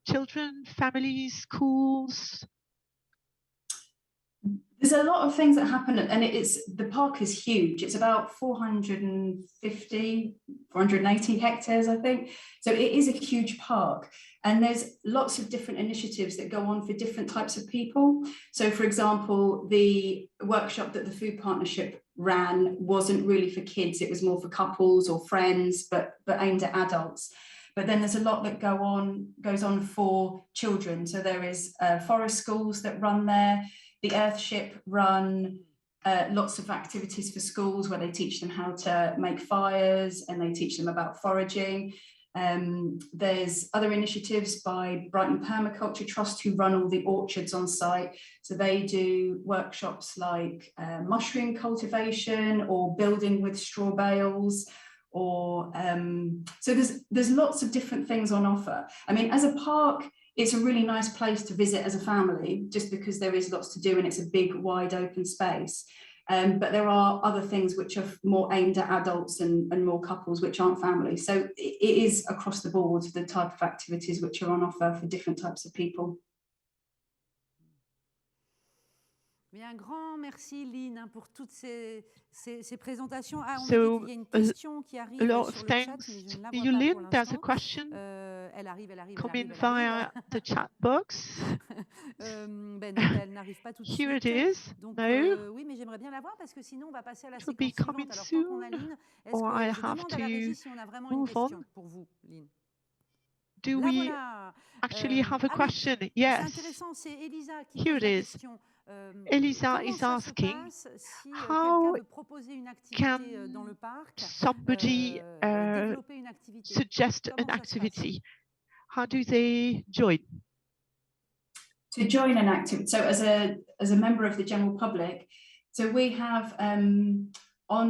Children, families, schools? There's a lot of things that happen, and the park is huge. It's about 480 hectares, I think. So it is a huge park, and there's lots of different initiatives that go on for different types of people. So, for example, the workshop that the Food Partnership ran wasn't really for kids. It was more for couples or friends, but aimed at adults. But then there's a lot that goes on for children. So there is forest schools that run there. The Earthship run lots of activities for schools where they teach them how to make fires and they teach them about foraging. There's other initiatives by Brighton Permaculture Trust who run all the orchards on site. So they do workshops like mushroom cultivation or building with straw bales. Or so there's lots of different things on offer. I mean, as a park, it's a really nice place to visit as a family, just because there is lots to do and it's a big, wide open space. But there are other things which are more aimed at adults and more couples, which aren't families. So it is across the board, the type of activities which are on offer for different types of people. Un grand merci, Lynn, pour toutes ces présentations. Ah, on dit qu'il y a une question qui arrive sur le chat, mais je ne la vois pas pour l'instant. Elle arrive. Coming via the chat box. Non, elle n'arrive pas tout de suite. Here it is. Donc, no. Oui, mais j'aimerais bien la voir parce que sinon on va passer à la séquence suivante. Alors, tant qu'on a Lynn, est-ce que je demande à la régie si on a vraiment une question pour vous, Lynn? Do we actually have a question? Yes. C'est intéressant, c'est Elisa qui pose la question. Elisa is asking, how can somebody suggest an activity? How do they join? To join an activity, so as a member of the general public, so we have on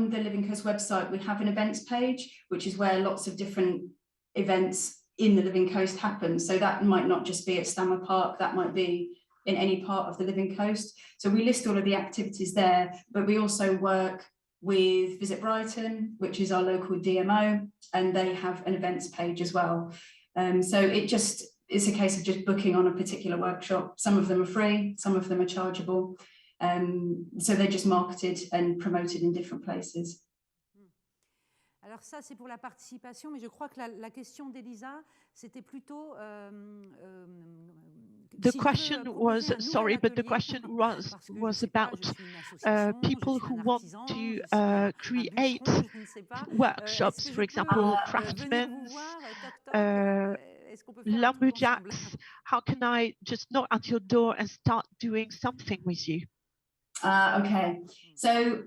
the Living Coast website, we have an events page, which is where lots of different events in the Living Coast happen. So that might not just be at Stammer Park, that might be in any part of the Living Coast. So we list all of the activities there, but we also work with Visit Brighton, which is our local DMO, and they have an events page as well. So it's a case of just booking on a particular workshop. Some of them are free, some of them are chargeable. So they're just marketed and promoted in different places. Alors ça, c'est pour la participation, mais je crois que la question d'Elisa, c'était plutôt... The question was, sorry, but the question was about people who want to create workshops, for example, craftsmen, lumberjacks. How can I just knock at your door and start doing something with you? Okay, so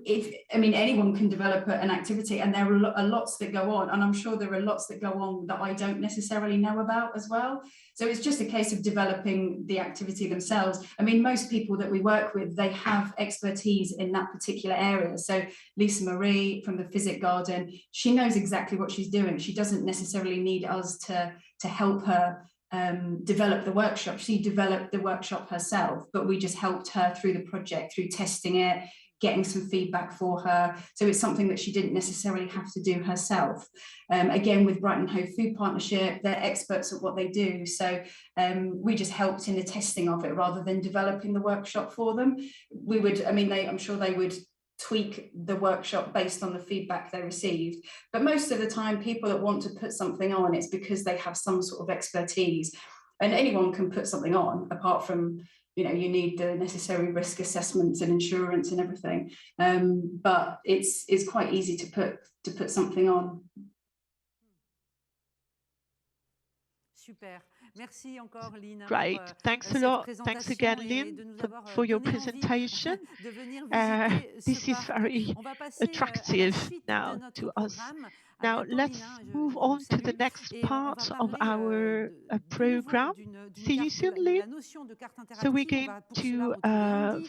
anyone can develop an activity, and there are lots that go on, and I'm sure there are lots that go on that I don't necessarily know about as well. So it's just a case of developing the activity themselves. I mean, most people that we work with, they have expertise in that particular area. So Lisa Marie from the Physic Garden, she knows exactly what she's doing. She doesn't necessarily need us to help her develop the workshop. She developed the workshop herself, but we just helped her through the project, through testing it, getting some feedback for her. So it's something that she didn't necessarily have to do herself. Again, with Brighton Hove Food Partnership, they're experts at what they do. So we just helped in the testing of it rather than developing the workshop for them. We would, I'm sure they would tweak the workshop based on the feedback they received. But most of the time, people that want to put something on, it's because they have some sort of expertise. And anyone can put something on, apart from, you need the necessary risk assessments and insurance and everything. But it's quite easy to put something on. Super. Merci encore, Lynn. Great. Thanks a lot. Thanks again, Lynn, for your presentation. This is very attractive now to us. Now, let's move on to the next part of our program. See you soon, Lynn. So we're going to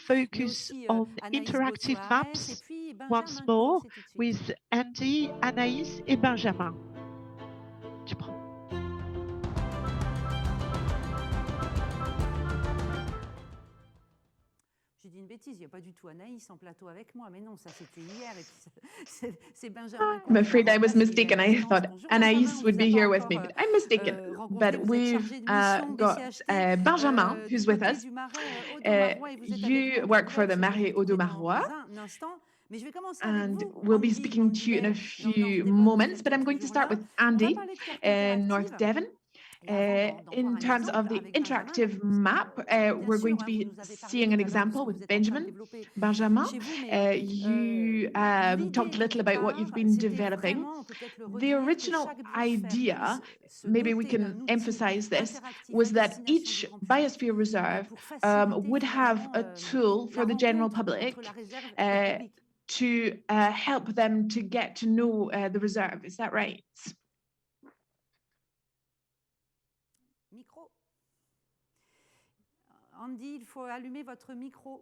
focus on interactive maps once more with Andy, Anaïs et Benjamin. Tu prends. J'ai dit une bêtise, il n'y a pas du tout Anaïs en plateau avec moi, mais non, ça c'était hier, et c'est Benjamin. I'm afraid I was mistaken. I thought Anaïs would be here with me, but I'm mistaken. But we've got Benjamin, who's with us. You work for the Marais Audomarois, and we'll be speaking to you in a few moments, but I'm going to start with Andy in North Devon. In terms of the interactive map, we're going to be seeing an example with Benjamin. You talked a little about what you've been developing. The original idea, maybe we can emphasize this, was that each biosphere reserve would have a tool for the general public to help them to get to know the reserve. Is that right? Micro. Andy, il faut allumer votre micro.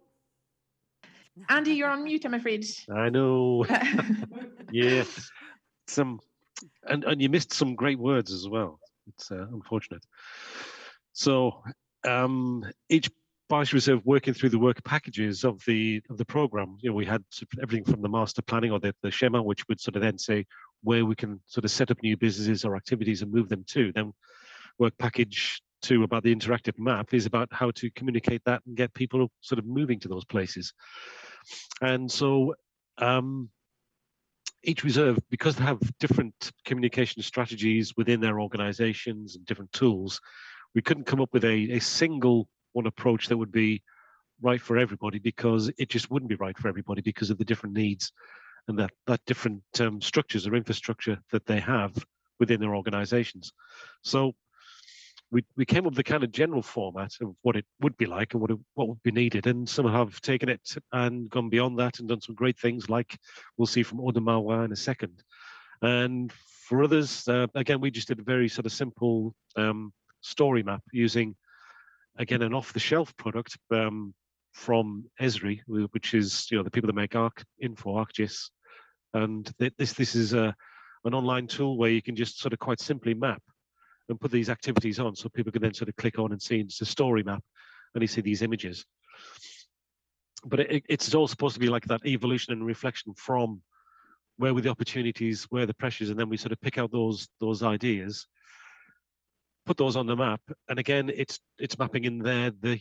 Andy, you're on mute, I'm afraid. I know. Yeah. And you missed some great words as well. It's unfortunate. So each biosphere reserve, working through the work packages of the program, we had everything from the master planning or the schema, which would sort of then say where we can sort of set up new businesses or activities and move them to. Then work package 2 about the interactive map is about how to communicate that and get people sort of moving to those places. And so each reserve, because they have different communication strategies within their organizations and different tools, we couldn't come up with a single one approach that would be right for everybody, because it just wouldn't be right for everybody because of the different needs and that different structures or infrastructure that they have within their organizations. So we came up with the kind of general format of what it would be like and what would be needed, and some have taken it and gone beyond that and done some great things, like we'll see from Audomarois in a second. And for others, again, we just did a very sort of simple story map using, again, an off-the-shelf product from Esri, which is the people that make Info, ArcGIS, and this is an online tool where you can just sort of quite simply map and put these activities on, so people can then sort of click on and see it's a story map, and you see these images. But it's all supposed to be like that evolution and reflection from where were the opportunities, where are the pressures, and then we sort of pick out those ideas, put those on the map, and again, it's mapping in there the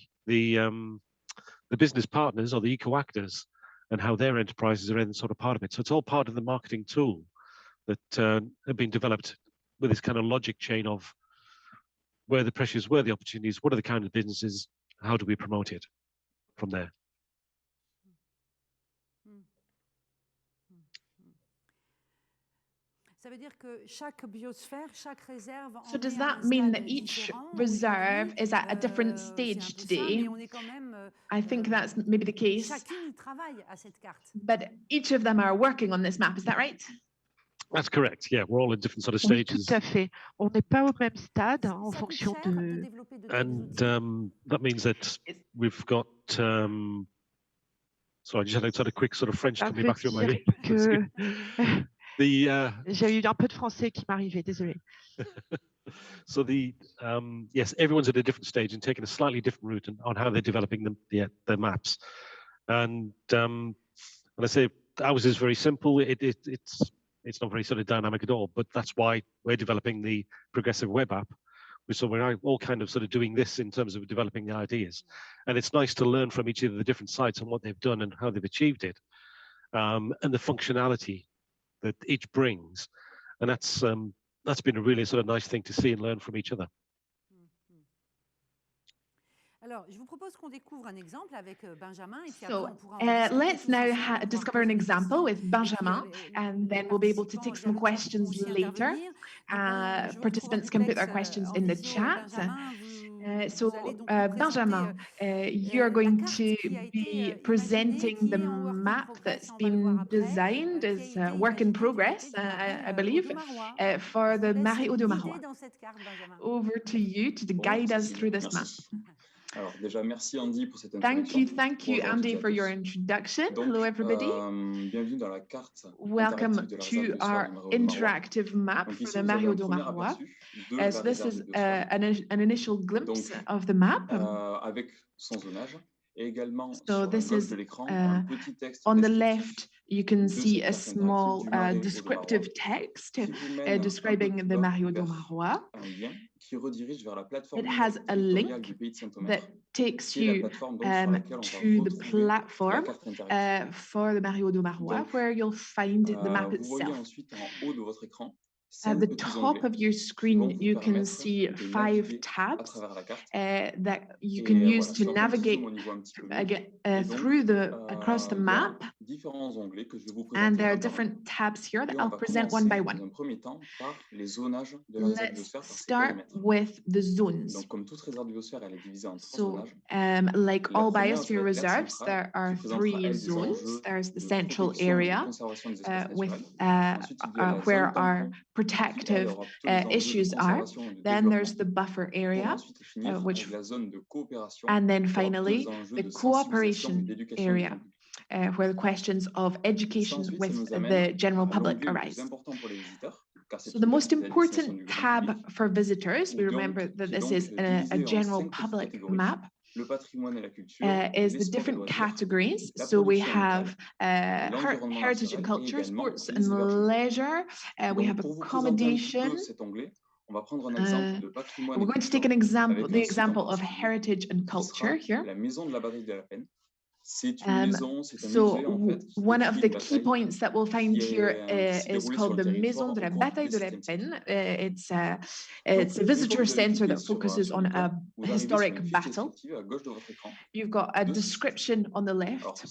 business partners or the eco-actors and how their enterprises are in sort of part of it. So it's all part of the marketing tool that have been developed with this kind of logic chain of where the pressures, where the opportunities, what are the kind of businesses, how do we promote it from there? So does that mean that each reserve is at a different stage today? I think that's maybe the case. But each of them are working on this map, is that right? That's correct. Yeah, we're all in different sort of Oui, stages. tout à fait. On n'est pas au même stade en fonction de. And that means that we've got. Sorry, I just had a quick sort of French coming back through my head. J'ai eu un peu de français qui m'arrivait, désolé. So yes, everyone's at a different stage and taking a slightly different route on how they're developing their maps. And I say ours is very simple. It's not very sort of dynamic at all, but that's why we're developing the progressive web app. So we're all kind of sort of doing this in terms of developing the ideas. And it's nice to learn from each of the different sites and what they've done and how they've achieved it, and the functionality that each brings. And that's been a really sort of nice thing to see and learn from each other. So let's now discover an example with Benjamin, and then we'll be able to take some questions later. Participants can put their questions in the chat. So Benjamin, you're going to be presenting the map that's been designed as a work in progress, I believe, for the Marais de Marois. Over to you to guide us through this map. Alors déjà, merci Andy pour cette introduction. Thank you, Andy, for your introduction. Donc, hello, everybody. Bienvenue dans la carte Welcome to our interactive map for the Marais de Marois. So this is an initial glimpse of the map. Avec son zonage. Et également so sur this la is gauche de l'écran, un petit texte on the descriptif left, you can see a cette small interactive du Marais descriptive au text qui vous mène describing un peu the plus bas Marais de vers Marois. un lien qui redirige vers la plateforme It has a link du pays de Saint-Omer, that takes qui est la you plateforme donc, sur laquelle on va to the retrouver platform la carte interactive. for the Marais de Marois, Donc, where you'll find the map vous voyez itself. ensuite en haut de votre écran At the top of your screen, you can see 5 tabs that you can use to navigate across the map. And there are different tabs here that I'll present one by one. Let's start with the zones. So, like all biosphere reserves, there are 3 zones. There's the central area where our protective issues are. Then there's the buffer area, and then finally the cooperation area, where the questions of education with the general public arise. So the most important tab for visitors, we remember that this is a general public map, is the different categories. So we have heritage and culture, sports and leisure, we have accommodation. We're going to take the example of heritage and culture here. So one of the key points that we'll find here is called the Maison de la Bataille de la Peine. It's a visitor center that focuses on a historic battle. You've got a description on the left.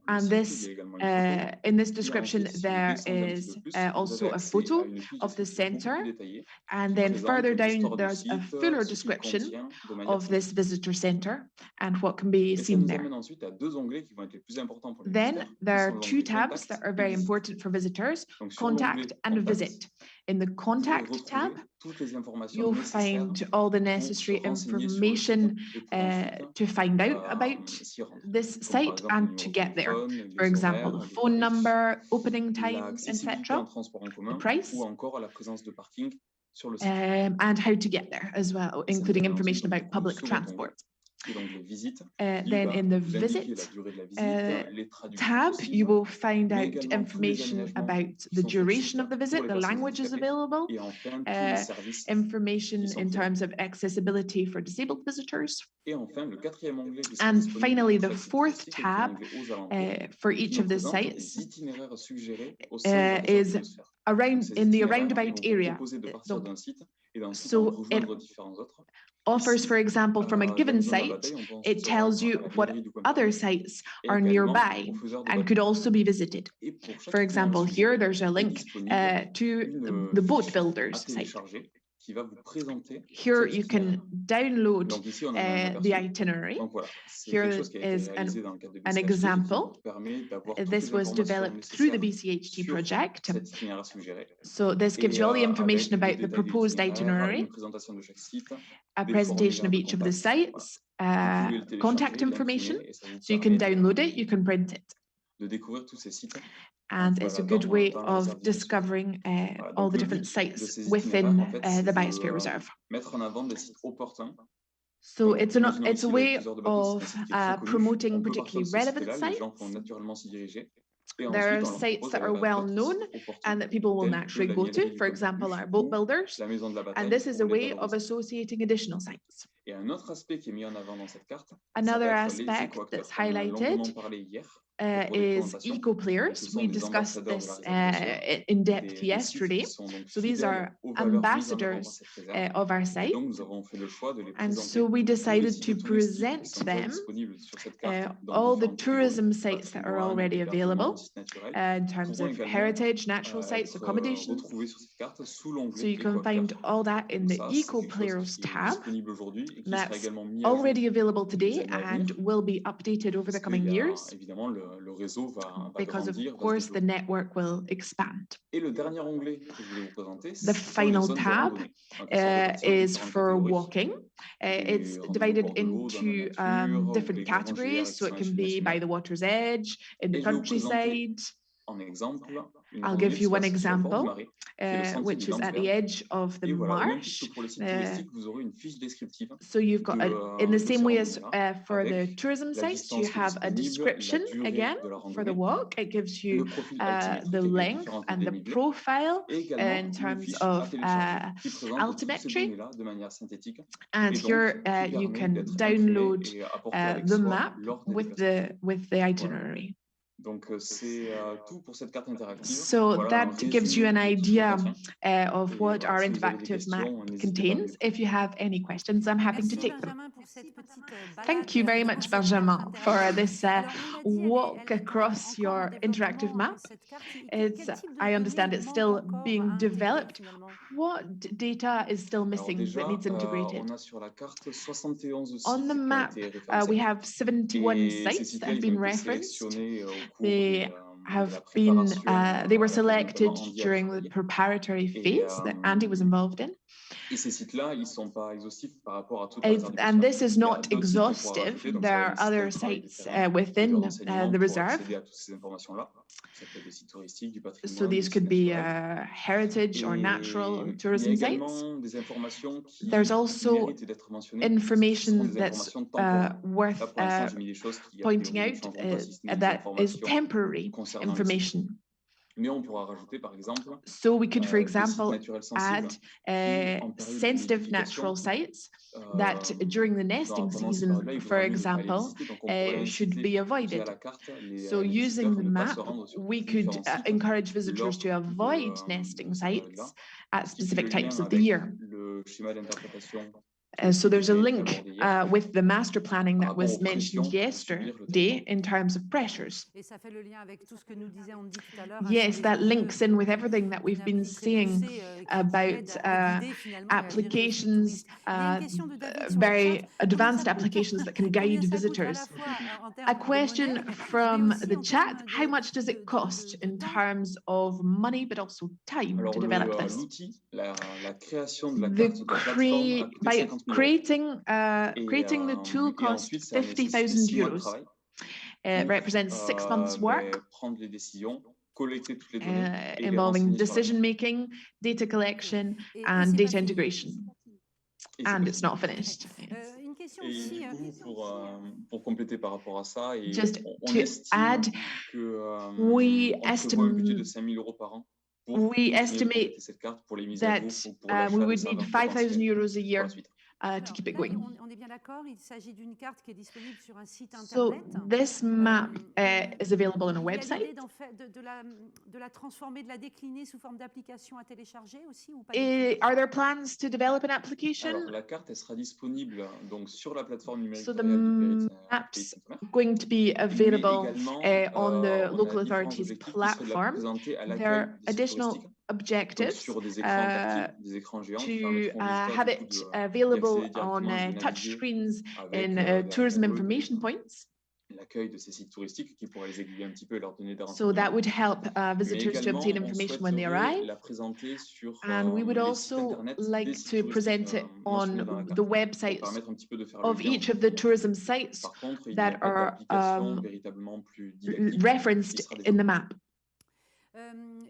And this, in this description, there is also a photo of the center. And then further down, there's a fuller description of this visitor center and what can be seen there. Then there are 2 tabs that are very important for visitors, contact and visit. In the contact tab, you'll find all the necessary information to find out about this site and to get there. For example, the phone number, opening times, etc., the price, and how to get there as well, including information about public transport. Then in the visit tab, you will find out information about the duration of the visit, the languages available, information in terms of accessibility for disabled visitors. And finally, the fourth tab for each of the sites is in the roundabout area. So it offers, for example, from a given site, it tells you what other sites are nearby and could also be visited. For example, here there's a link to the boat builders site. Here you can download the itinerary. Here is an example. This was developed through the BCHT project. So this gives you all the information about the proposed itinerary, a presentation of each of the sites, contact information. So you can download it, you can print it. And it's a good way of discovering all the different sites within the Biosphere Reserve. So it's a way of promoting particularly relevant sites. There are sites that are well known and that people will naturally go to, for example, our boat builders. And this is a way of associating additional sites. Another aspect that's highlighted is eco-players. We discussed this in depth yesterday. So these are ambassadors of our site. And so we decided to present them all the tourism sites that are already available in terms of heritage, natural sites, accommodations. So you can find all that in the eco-players tab. That's already available today and will be updated over the coming years, because of course the network will expand. The final tab is for walking. It's divided into different categories, so it can be by the water's edge, in the countryside. I'll give you one example, which is at the edge of the marsh. So you've got, in the same way as for the tourism sites, you have a description again for the walk. It gives you the length and the profile in terms of altimetry. And here you can download the map with the itinerary. So that gives you an idea of what our interactive map contains. If you have any questions, I'm happy to take them. Thank you very much, Benjamin, for this walk across your interactive map. I understand it's still being developed. What data is still missing that needs integrated? On the map, we have 71 sites that have been referenced. They were selected during the preparatory phase that Andy was involved in. And this is not exhaustive. There are other sites within the reserve. So these could be heritage or natural tourism sites. There's also information that's worth pointing out that is temporary information. So we could, for example, add sensitive natural sites that during the nesting season, for example, should be avoided. So using the map, we could encourage visitors to avoid nesting sites at specific times of the year. So there's a link with the master planning that was mentioned yesterday in terms of pressures. Yes, that links in with everything that we've been saying about applications, very advanced applications that can guide visitors. A question from the chat: how much does it cost in terms of money, but also time to develop this? Creating the tool cost €50,000. It represents 6 months' work, involving decision-making, data collection, and data integration. And it's not finished. question Et aussi. du coup, pour compléter par rapport à ça, et Just on to estime add, que we on prévoit un budget de estimate 5 000 € par an we pour continuer de estimate compléter cette carte pour les mises à jour that ou pour we l'achat de would need serveurs 5,000 potentiels euros a pour la year suite. to Alors keep it là, going. on est bien d'accord, il s'agit d'une carte qui est disponible sur un site So internet. this map is available on a Il y a website. l'idée de la transformer, de la décliner sous forme d'application à télécharger aussi ou pas du tout? Are there plans to develop an application? Alors, la carte, elle sera disponible donc sur la plateforme numérique So the régionale du Pays maps Saint-Omer, going to be mais available également, on the on a local différents authorities objectifs qui seraient de la platform. présenter à There l'accueil are des sites additional touristiques, donc objectives sur des écrans tactiles, des écrans géants qui to permettront aux visiteurs have du coup it d'y available accéder on directement et de touch naviguer screens avec in tourism derrière eux information points. l'accueil de ces sites touristiques qui pourraient les aiguiller un petit peu et leur donner des So that renseignements. would help Mais visitors to obtain également, on information when they souhaiterait arrive. la présenter sur And we would les sites also internet des like sites to touristiques present it mentionnés dans la on carte, the pour websites permettre un petit peu de faire le of lien each of the entre les deux. tourism sites Par contre, il n'y a that pas are d'application véritablement plus didactique qui referenced sera in the développée. map.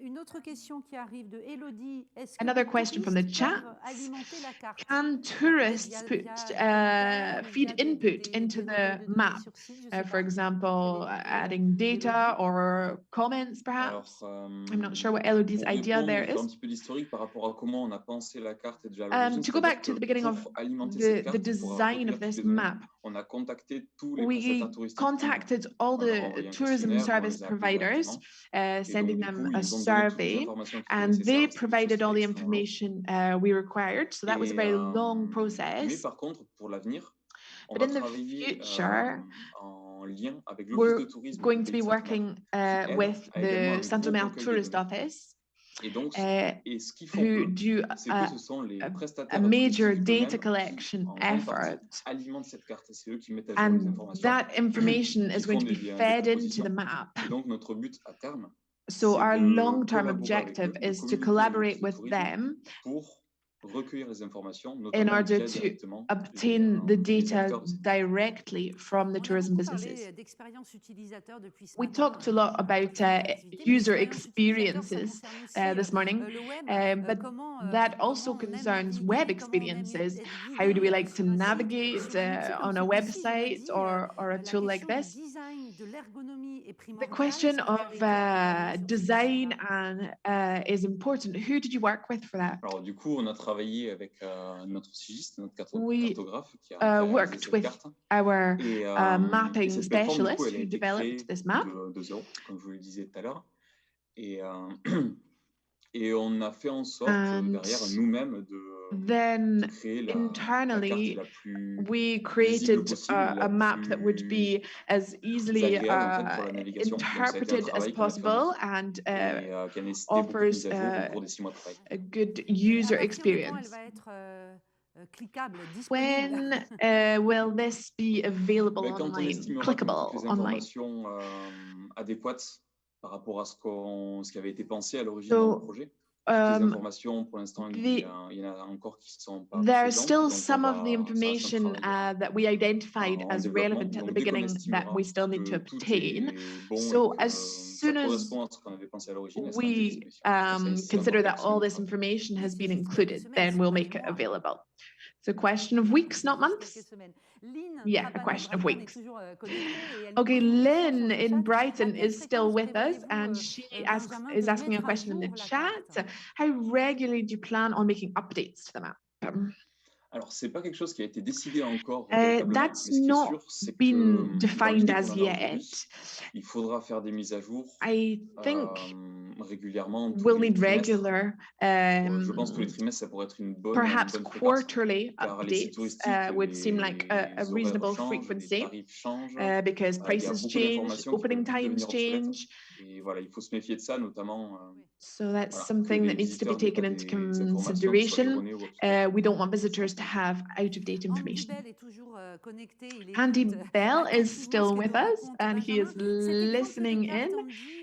Une autre question qui arrive de Elodie. Est-ce que Another les question from the touristes chat. peuvent alimenter la carte? Can Peut-être tourists via put les commentaires ou feed via input into des the notes de données map? sur site, je sais For pas. example, Quelle est l'idée, adding data d'Elodie? or comments, Alors, perhaps? I'm not sure what Elodie's pour idea répondre, there faire un is. petit peu d'historique par rapport à comment on a pensé la carte déjà à l'origine, To go c'est-à-dire back to que the beginning of pour alimenter cette the carte, pour design recueillir of toutes this les données, map, on a contacté tous les we prestataires touristiques du monde. contacted all On leur a the envoyé un tourism questionnaire, on service les a appelés providers, directement. Et donc, sending du them coup, a ils nous ont donné toutes les survey, informations qui étaient and nécessaires. they C'était quelque chose provided qui all the était extrêmement long. information we required. So that was a Et, very long mais process. par contre, pour l'avenir, on But va in the travailler future, en lien avec l'Office we're de tourisme du going to Pays be de Saint-Omer, working qui, elle, with a également the un gros Saint-Omer recueil de Tourist données. Office, Et donc, et ce qu'ils font who eux, do c'est que ce sont les a prestataires major touristiques data eux-mêmes qui, collection en grande partie, effort. alimentent cette carte. Et c'est eux qui mettent à jour les And informations, that information qui is going font to be des liens, des fed into propositions. the map. Et donc, notre but à terme, So c'est our de long-term collaborer avec eux, objective de is to communiquer avec collaborate l'Office de with tourisme them pour recueillir les informations, in notamment order via to directement obtain the les data acteurs de cette directly from the On a tourism beaucoup parlé businesses. d'expérience utilisateur depuis ce We matin, talked a lot about toute l'activité, mais user l'expérience utilisateur, ça experiences concerne aussi this morning, le web. but Comment that also comment on aime concerns naviguer, web comment on aime experiences. être How do we guidé like to sur un site, navigate sur un outil comme on a celui-ci? Je me website dis, or a la tool like question du this? design, de l'ergonomie est The primordiale. question Est-ce que vous of avez été accompagné sur cette design question-là? and is important. Who did you work with for that? Alors du coup, on a travaillé avec notre sigiste, notre We cartographe qui a réalisé worked cette with carte. our Et mapping cette plateforme, du coup, specialist elle a who été developed créée this map. de zéro, comme je vous le disais tout à l'heure. Et, et on a fait en sorte derrière nous-mêmes de créer la carte la plus we visible created possible, a la map that would plus be as easily agréable en fait pour la navigation. Donc, ça a été un interpreted as travail qu'on a fait en possible équipe and et qui a nécessité beaucoup de offers mises à jour au cours des 6 mois de travail. a good À user partir de quand elle experience. va être cliquable, disponible? When will this be available Ben, quand on online, estimera que toutes clickable les online? informations adéquates par rapport à ce qui avait été pensé à l'origine dans le projet. Toutes les informations, pour l'instant, il y en a encore qui sont pas There's présentes, still donc some of the ça reste un information travail that we identified en as développement. relevant at Donc the dès qu'on beginning that we estimera still need to que tout obtain. est bon So et que as ça soon as correspond à ce qu'on avait pensé à l'origine, elle sera mise à we disposition. Ça, c'est consider encore that quelques all semaines de this travail. information has been C'est juste quelques included, semaines, then c'est we'll pas des make it mois. available. It's a question of weeks, not Juste months. quelques semaines. Lynn Yeah, a Trapano question of Brighton est weeks. toujours connectée et elle nous Okay, pose une question sur Lynn le in chat. À Brighton quelle is still fréquence with us, prévoyez-vous, and she Benjamin, is de asking a mettre à question in the jour la chat. carte? How regularly do you plan on making updates to the map? Alors, c'est pas quelque chose qui a été décidé encore véritablement, mais That's ce qui est not sûr, c'est que been dans defined l'idée as qu'on en a yet. aujourd'hui, il faudra faire des mises à jour I think régulièrement, tous we'll les need trimestres. regular, Je pense que tous les trimestres, ça pourrait être une perhaps bonne fréquence, quarterly car les sites updates touristiques, would seem like a les horaires reasonable changent, les frequency tarifs changent, because il y a prices beaucoup change, d'informations qui opening peuvent vite times devenir obsolètes. change. Et voilà, il faut se méfier de ça, notamment So that's voilà, que something les that needs to be visiteurs n'aient pas taken into des informations qui soient consideration. erronées ou obsolètes. We don't want visitors to have out-of-date Andy information. Bell est toujours connecté. Il Andy écoute Bell is attentivement still ce que with nous us raconte and he Benjamin. is Cet exemple listening de carte, in.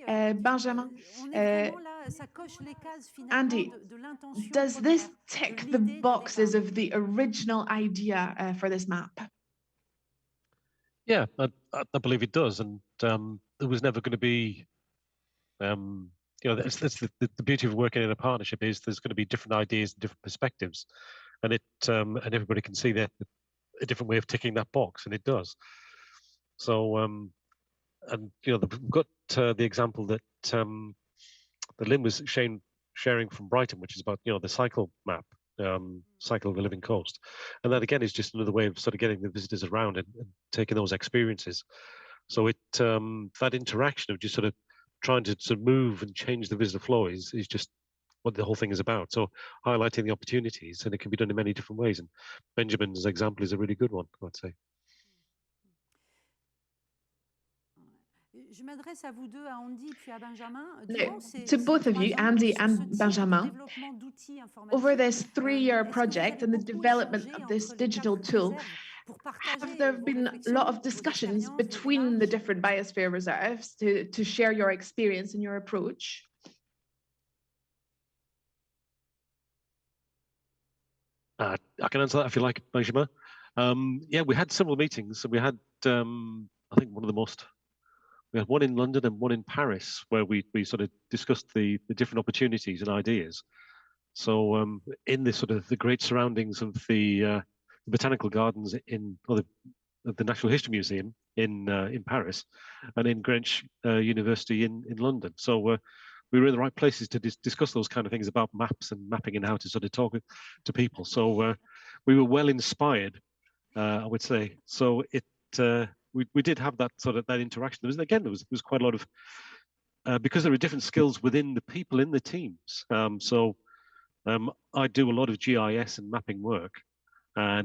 Andy, Benjamin, on est vraiment là, ça coche les cases finalement Andy, de l'intention does première, this de tick the l'idée de boxes départ. of the original idea for this map? Yeah, I believe it does, and there was never going to be, that's the beauty of working in a partnership is there's going to be different ideas and different perspectives, and and everybody can see that a different way of ticking that box, and it does. So, and we've got the example that Lynn was sharing from Brighton, which is about the cycle map, cycle of the living coast, and that again is just another way of sort of getting the visitors around and taking those experiences. So it that interaction of just sort of trying to sort of move and change the visitor flow is just what the whole thing is about. So highlighting the opportunities, and it can be done in many different ways. And Benjamin's example is a really good one, I'd say. Je m'adresse à vous deux, à Andy puis à Benjamin. To both of you, Andy and Benjamin, over this 3-year project and the development of this digital tool, have there been a lot of discussions between the different biosphere reserves to share your experience and your approach? I can answer that if you like, Benjamin. Yeah, we had several meetings. So we had, I think, we had one in London and one in Paris, where we sort of discussed the different opportunities and ideas. So in this sort of the great surroundings of the botanical gardens of the Natural History Museum in Paris, and in Greenwich University in London. So we were in the right places to discuss those kind of things about maps and mapping and how to sort of talk to people. So we were well inspired, I would say. So we did have that sort of that interaction. There was quite a lot of because there are different skills within the people in the teams. So I do a lot of GIS and mapping work, but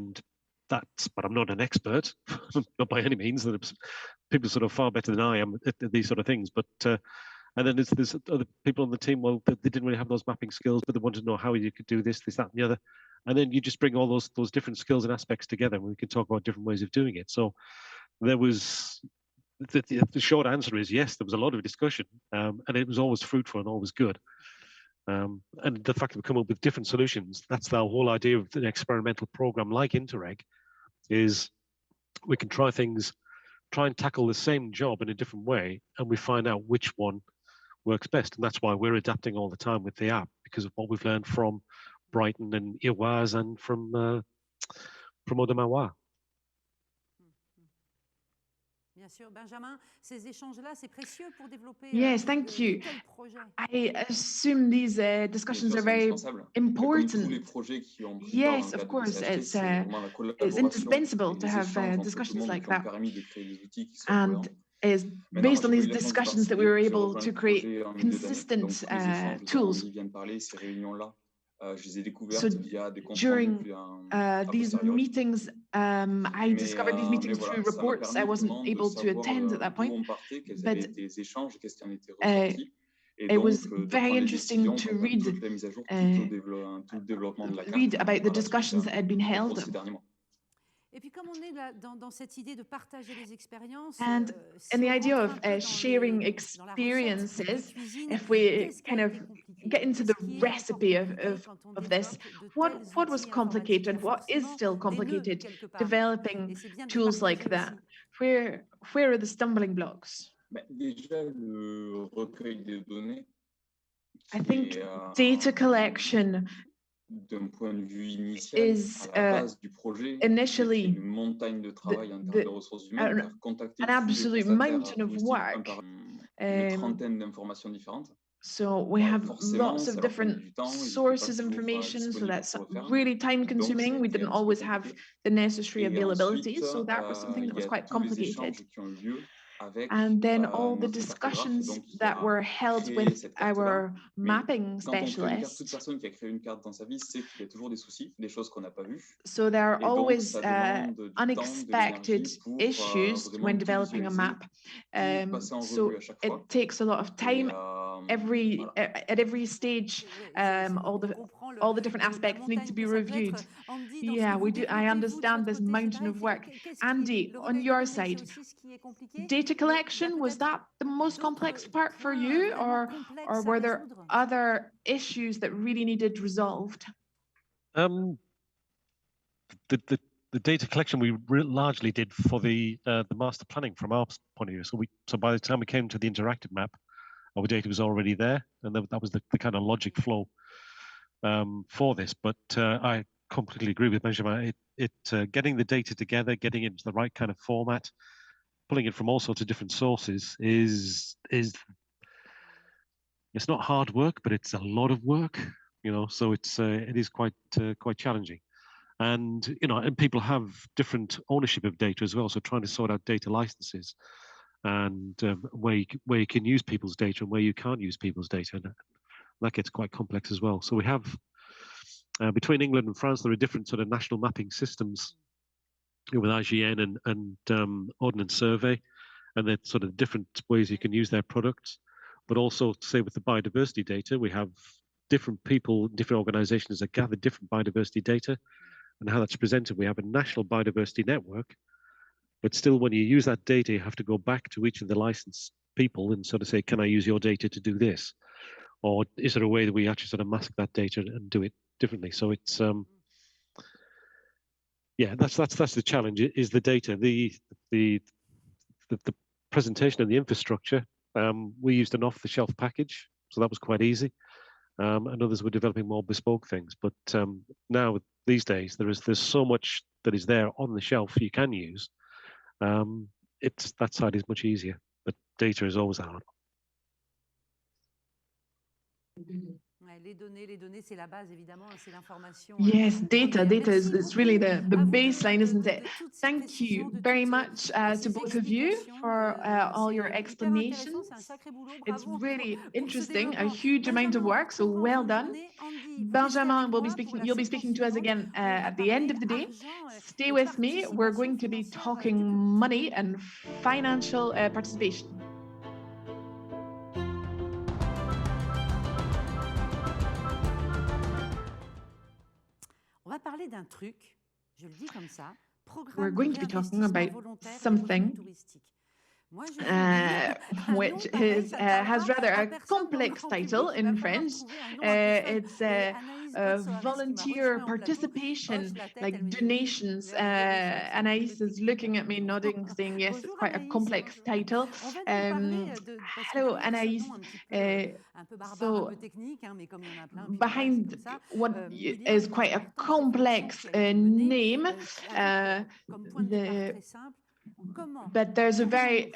I'm not an expert, not by any means. People sort of far better than I am at these sort of things. But and then there's other people on the team. Well, they didn't really have those mapping skills, but they wanted to know how you could do this, that, and the other. And then you just bring all those different skills and aspects together, and we can talk about different ways of doing it. So there was the short answer is yes. There was a lot of discussion, and it was always fruitful and always good. And the fact that we come up with different solutions, that's the whole idea of an experimental program like Interreg, is we can try and tackle the same job in a different way, and we find out which one works best. And that's why we're adapting all the time with the app, because of what we've learned from Brighton and Iwaz and from Odemawa. Yes, thank you. I assume these discussions are very important. Yes, of course, it's indispensable to have discussions like that. And it's based on these discussions that we were able to create consistent tools. So during these meetings, I discovered these meetings through reports. I wasn't able to attend at that point, but it was very interesting to read about the discussions that had been held. And in the idea of sharing experiences, if we kind of get into the recipe of this, what was complicated? What is still complicated developing tools like that? Where are the stumbling blocks? I think data collection is initially an absolute mountain of work. So we have lots of different sources of information, so that's really time consuming. We didn't always have the necessary availability, so that was something that was quite complicated. And then all the discussions that were held with our mapping specialists. So there are always unexpected issues when developing a map. So it takes a lot of time. At every stage, all the different aspects need to be reviewed. Yeah, we do. I understand this mountain of work. Andy, on your side, data collection, was that the most complex part for you, or were there other issues that really needed resolved? The data collection we largely did for the master planning from our point of view. So by the time we came to the interactive map, our data was already there, and that was the kind of logic flow for this. But I completely agree with Benjamin. getting the data together, getting it into the right kind of format, pulling it from all sorts of different sources is it's not hard work, but it's a lot of work, so it is quite challenging. And and people have different ownership of data as well, so trying to sort out data licenses and where you can use people's data and where you can't use people's data, and that gets quite complex as well. So we have between England and France, there are different sort of national mapping systems with IGN and Ordnance Survey, and they're sort of different ways you can use their products. But also, say with the biodiversity data, we have different people, different organizations that gather different biodiversity data, and how that's presented. We have a national biodiversity network, but still when you use that data, you have to go back to each of the licensed people and sort of say, can I use your data to do this? Or is there a way that we actually sort of mask that data and do it differently? So it's, yeah, that's the challenge, is the data. The presentation and the infrastructure, we used an off-the-shelf package, so that was quite easy. And others were developing more bespoke things. But now, these days, there's so much that is there on the shelf you can use. That side is much easier, but data is always hard. Yes, data is really the baseline, isn't it? Thank you very much to both of you for all your explanations. It's really interesting, a huge amount of work, so well done. Benjamin you'll be speaking to us again at the end of the day. Stay with me, we're going to be talking money and financial participation. We're going to be talking about something which has rather a complex title in French. It's volunteer participation, like donations. Anaïs is looking at me, nodding, saying yes, it's quite a complex title. Hello, Anaïs. So behind what is quite a complex name, but there's a very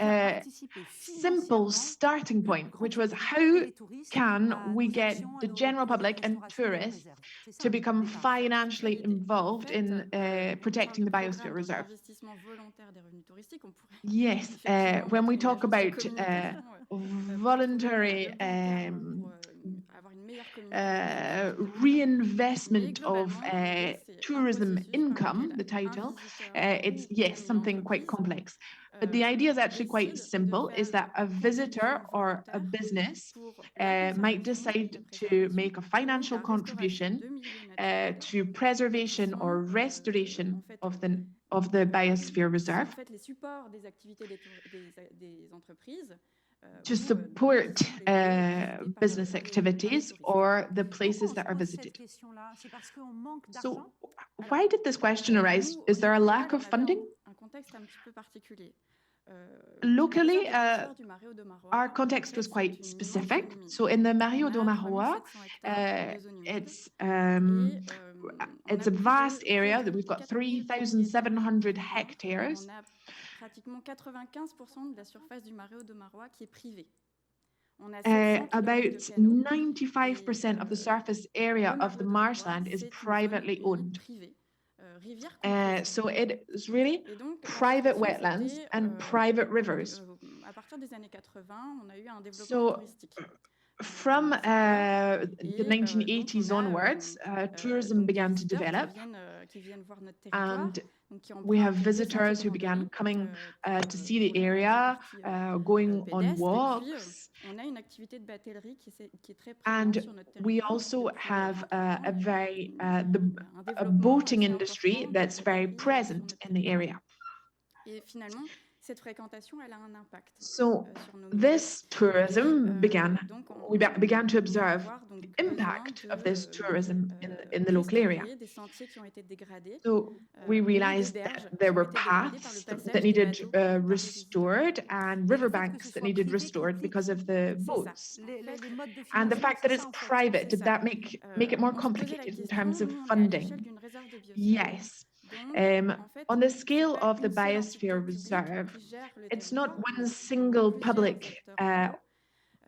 simple starting point, which was how can we get the general public and tourists to become financially involved in protecting the biosphere reserve? Yes, when we talk about voluntary reinvestment of tourism income, the title, it's, yes, something quite complex. But the idea is actually quite simple, is that a visitor or a business might decide to make a financial contribution to preservation or restoration of the biosphere reserve, to support business activities or the places that are visited. So why did this question arise? Is there a lack of funding? Locally, our context was quite specific. So in the Mario do Maroa, it's a vast area that we've got 3,700 hectares. Pratiquement 95% de la surface du Marais de Marois qui est privée. About 95% of the surface area of the marshland is privately owned. So it is really private wetlands and private rivers. So from the 1980s onwards, tourism began to develop, and we have visitors who began coming to see the area, going on walks. And we also have a boating industry that's very present in the area. So this tourism we began to observe the impact of this tourism in the local area. So we realized that there were paths that needed restored and riverbanks that needed restored because of the boats. And the fact that it's private, did that make it more complicated in terms of funding? Yes. On the scale of the Biosphere Reserve, it's not one single public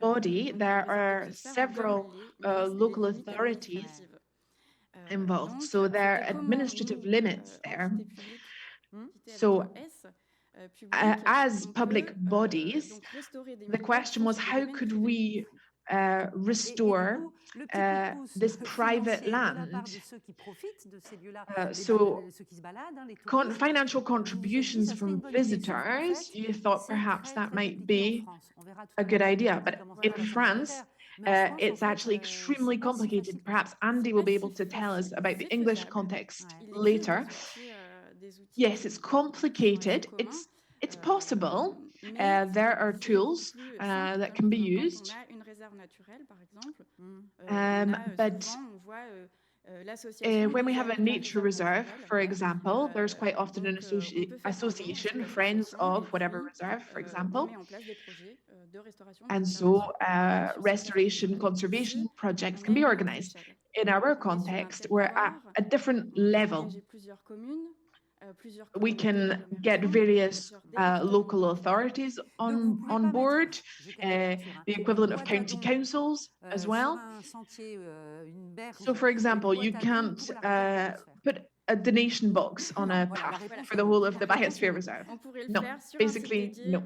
body. There are several local authorities involved, so there are administrative limits there. So as public bodies, the question was, how could we restore this private land? So financial contributions from visitors, you thought perhaps that might be a good idea, but in France, it's actually extremely complicated. Perhaps Andy will be able to tell us about the English context later. Yes, it's complicated. It's possible. There are tools that can be used. But when we have a nature reserve, for example, there's quite often an association, friends of whatever reserve, for example. And so restoration, conservation projects can be organized. In our context, we're at a different level. We can get various local authorities on board, the equivalent of county councils as well. So, for example, you can't put a donation box on a path for the whole of the Biosphere Reserve. No, basically, no.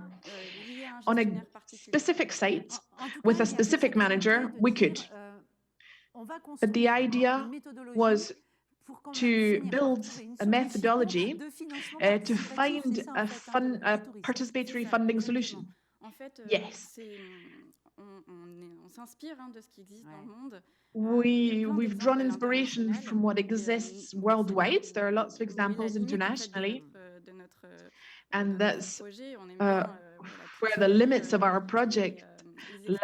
On a specific site with a specific manager, we could. But the idea was to build a methodology to find a participatory funding solution. Yes. We've drawn inspiration from what exists worldwide. There are lots of examples internationally. And that's where the limits of our project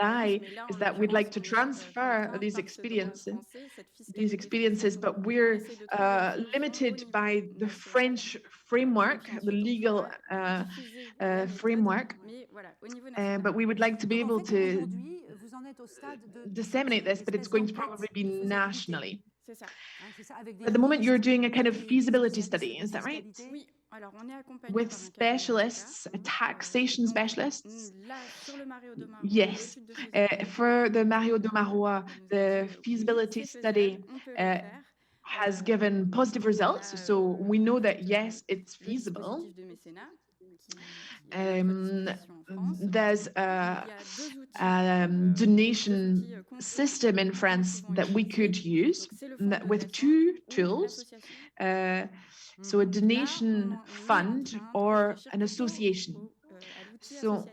lie, is that we'd like to transfer these experiences, but we're limited by the French framework, the legal framework. But we would like to be able to disseminate this, but it's going to probably be nationally. At the moment, you're doing a kind of feasibility study, is that right? With specialists, taxation specialists? Yes. For the Mario de Marois, the feasibility study has given positive results. So we know that, yes, it's feasible. There's a donation system in France that we could use with two tools. So a donation fund or an association. So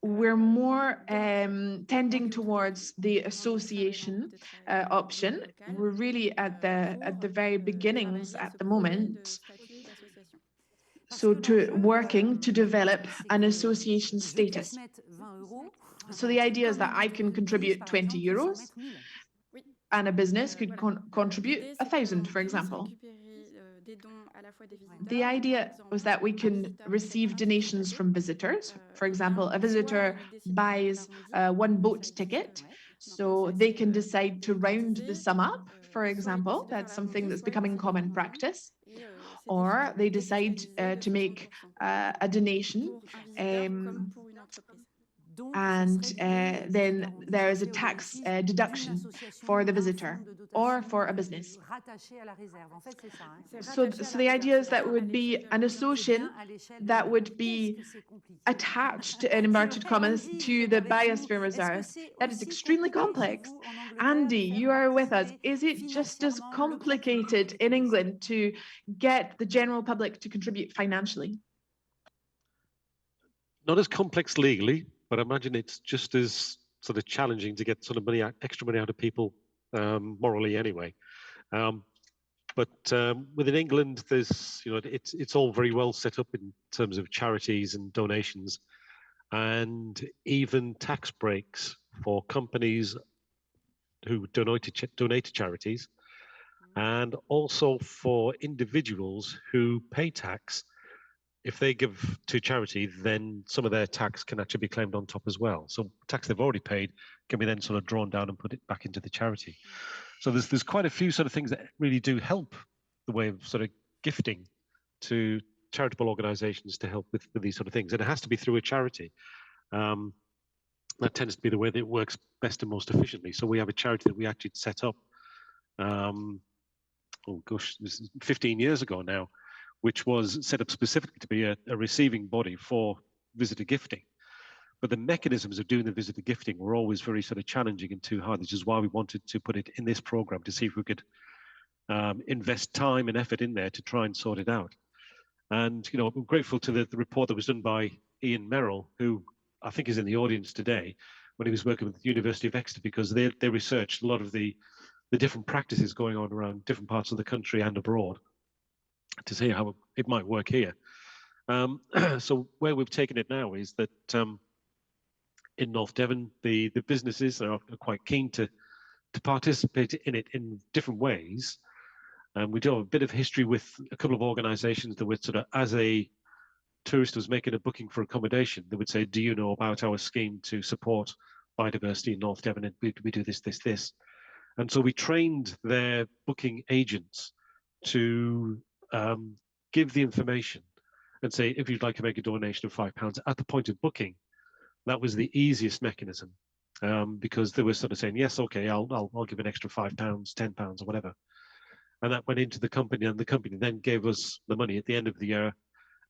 we're more tending towards the association option. We're really at the very beginnings at the moment. So working to develop an association status. So the idea is that I can contribute 20 euros and a business could contribute 1,000, for example. The idea was that we can receive donations from visitors. For example, a visitor buys one boat ticket, so they can decide to round the sum up, for example. That's something that's becoming common practice. Or they decide to make a donation, and then there is a tax deduction for the visitor or for a business. So the idea is that would be an association that would be attached, in inverted commas, to the Biosphere Reserve. That is extremely complex. Andy, you are with us. Is it just as complicated in England to get the general public to contribute financially? Not as complex legally, but I imagine it's just as sort of challenging to get sort of extra money out of people morally anyway. But within England, there's, it's all very well set up in terms of charities and donations, and even tax breaks for companies who donate to charities, and also for individuals who pay tax. If they give to charity, then some of their tax can actually be claimed on top as well. So tax they've already paid can be then sort of drawn down and put it back into the charity. So there's quite a few sort of things that really do help the way of sort of gifting to charitable organizations to help with these sort of things. And it has to be through a charity. That tends to be the way that it works best and most efficiently. So we have a charity that we actually set up, oh gosh, this is 15 years ago now, which was set up specifically to be a receiving body for visitor gifting. But the mechanisms of doing the visitor gifting were always very sort of challenging and too hard, which is why we wanted to put it in this program to see if we could invest time and effort in there to try and sort it out. And, you know, I'm grateful to the report that was done by Ian Merrill, who I think is in the audience today, when he was working with the University of Exeter, because they researched a lot of the different practices going on around different parts of the country and abroad to see how it might work here. So where we've taken it now is that in North Devon, the businesses are quite keen to participate in it in different ways. And we do have a bit of history with a couple of organizations that would sort of, as a tourist was making a booking for accommodation, they would say, do you know about our scheme to support biodiversity in North Devon? And we do this, this, this. And so we trained their booking agents to give the information and say, if you'd like to make a donation of £5 at the point of booking. That was the easiest mechanism because they were sort of saying, yes, okay, I'll give an extra £5, £10 or whatever. And that went into the company, and the company then gave us the money at the end of the year.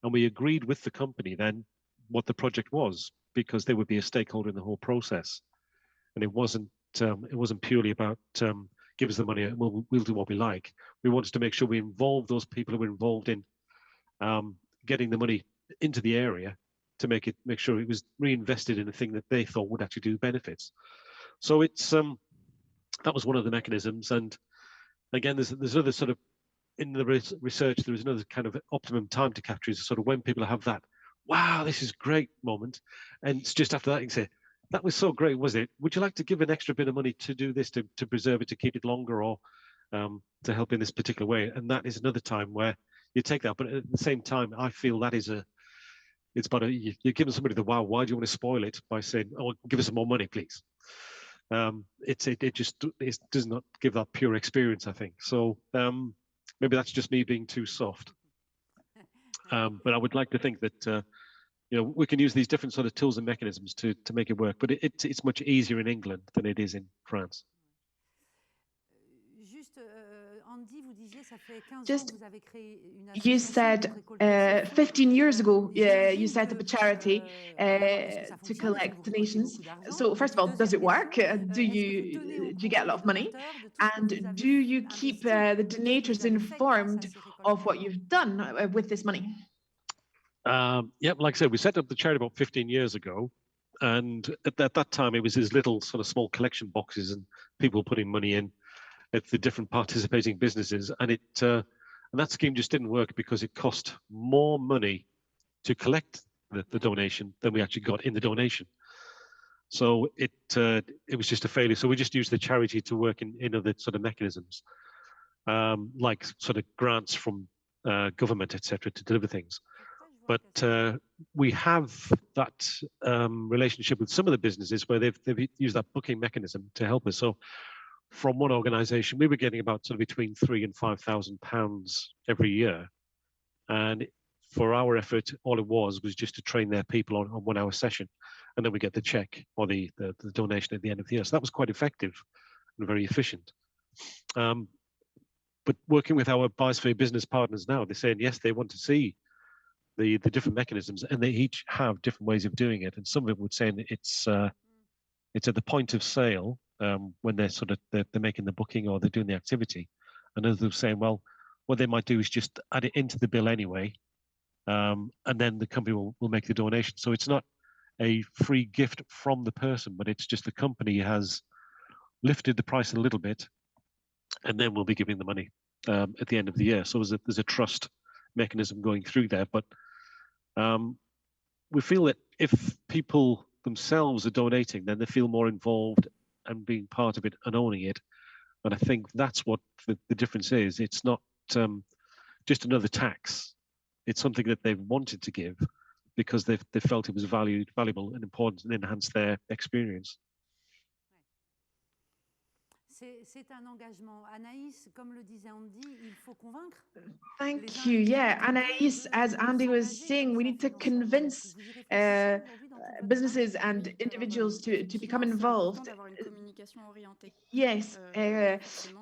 And we agreed with the company then what the project was, because they would be a stakeholder in the whole process. And it wasn't purely about give us the money and we'll do what we like. We wanted to make sure we involved those people who were involved in getting the money into the area to make sure it was reinvested in a thing that they thought would actually do benefits. So it's that was one of the mechanisms. And again, there's other sort of, in the research, there is another kind of optimum time to capture is sort of when people have that, wow, this is great moment. And it's just after that, you can say, that was so great, was it? Would you like to give an extra bit of money to do this, to preserve it, to keep it longer, or to help in this particular way? And that is another time where you take that. But at the same time, I feel that is it's about you're giving somebody the wow, why do you want to spoil it by saying, oh, give us some more money, please? It does not give that pure experience, I think. So maybe that's just me being too soft. But I would like to think that you know, we can use these different sort of tools and mechanisms to make it work. But it's much easier in England than it is in France. Just, you said 15 years ago, you set up a charity to collect donations. So first of all, does it work? Do you get a lot of money? And do you keep the donators informed of what you've done with this money? Yep, like I said, we set up the charity about 15 years ago. And at that time, it was these little sort of small collection boxes and people putting money in at the different participating businesses. And that scheme just didn't work because it cost more money to collect the donation than we actually got in the donation. So it was just a failure. So we just used the charity to work in other sort of mechanisms, like sort of grants from government, etc., to deliver things. But we have that relationship with some of the businesses where they've used that booking mechanism to help us. So from one organisation, we were getting about sort of between £3,000 and £5,000 every year, and for our effort, all it was just to train their people on 1 hour session, and then we get the check or the donation at the end of the year. So that was quite effective and very efficient. But working with our Biosphere business partners now, they're saying yes, they want to see the different mechanisms, and they each have different ways of doing it. And some of it would say it's at the point of sale when they're making the booking or they're doing the activity, and others are saying, well, what they might do is just add it into the bill anyway, and then the company will make the donation. So it's not a free gift from the person, but it's just the company has lifted the price a little bit, and then we'll be giving the money at the end of the year. So there's a trust mechanism going through there. But we feel that if people themselves are donating, then they feel more involved and being part of it and owning it. And I think that's what the difference is. It's not just another tax. It's something that they've wanted to give because they felt it was valuable and important and enhanced their experience. C'est un engagement. Anaïs, comme le disait Andy, il faut convaincre. Thank you. Yeah, Anaïs, as Andy was saying, we need to convince businesses and individuals to become involved. Yes,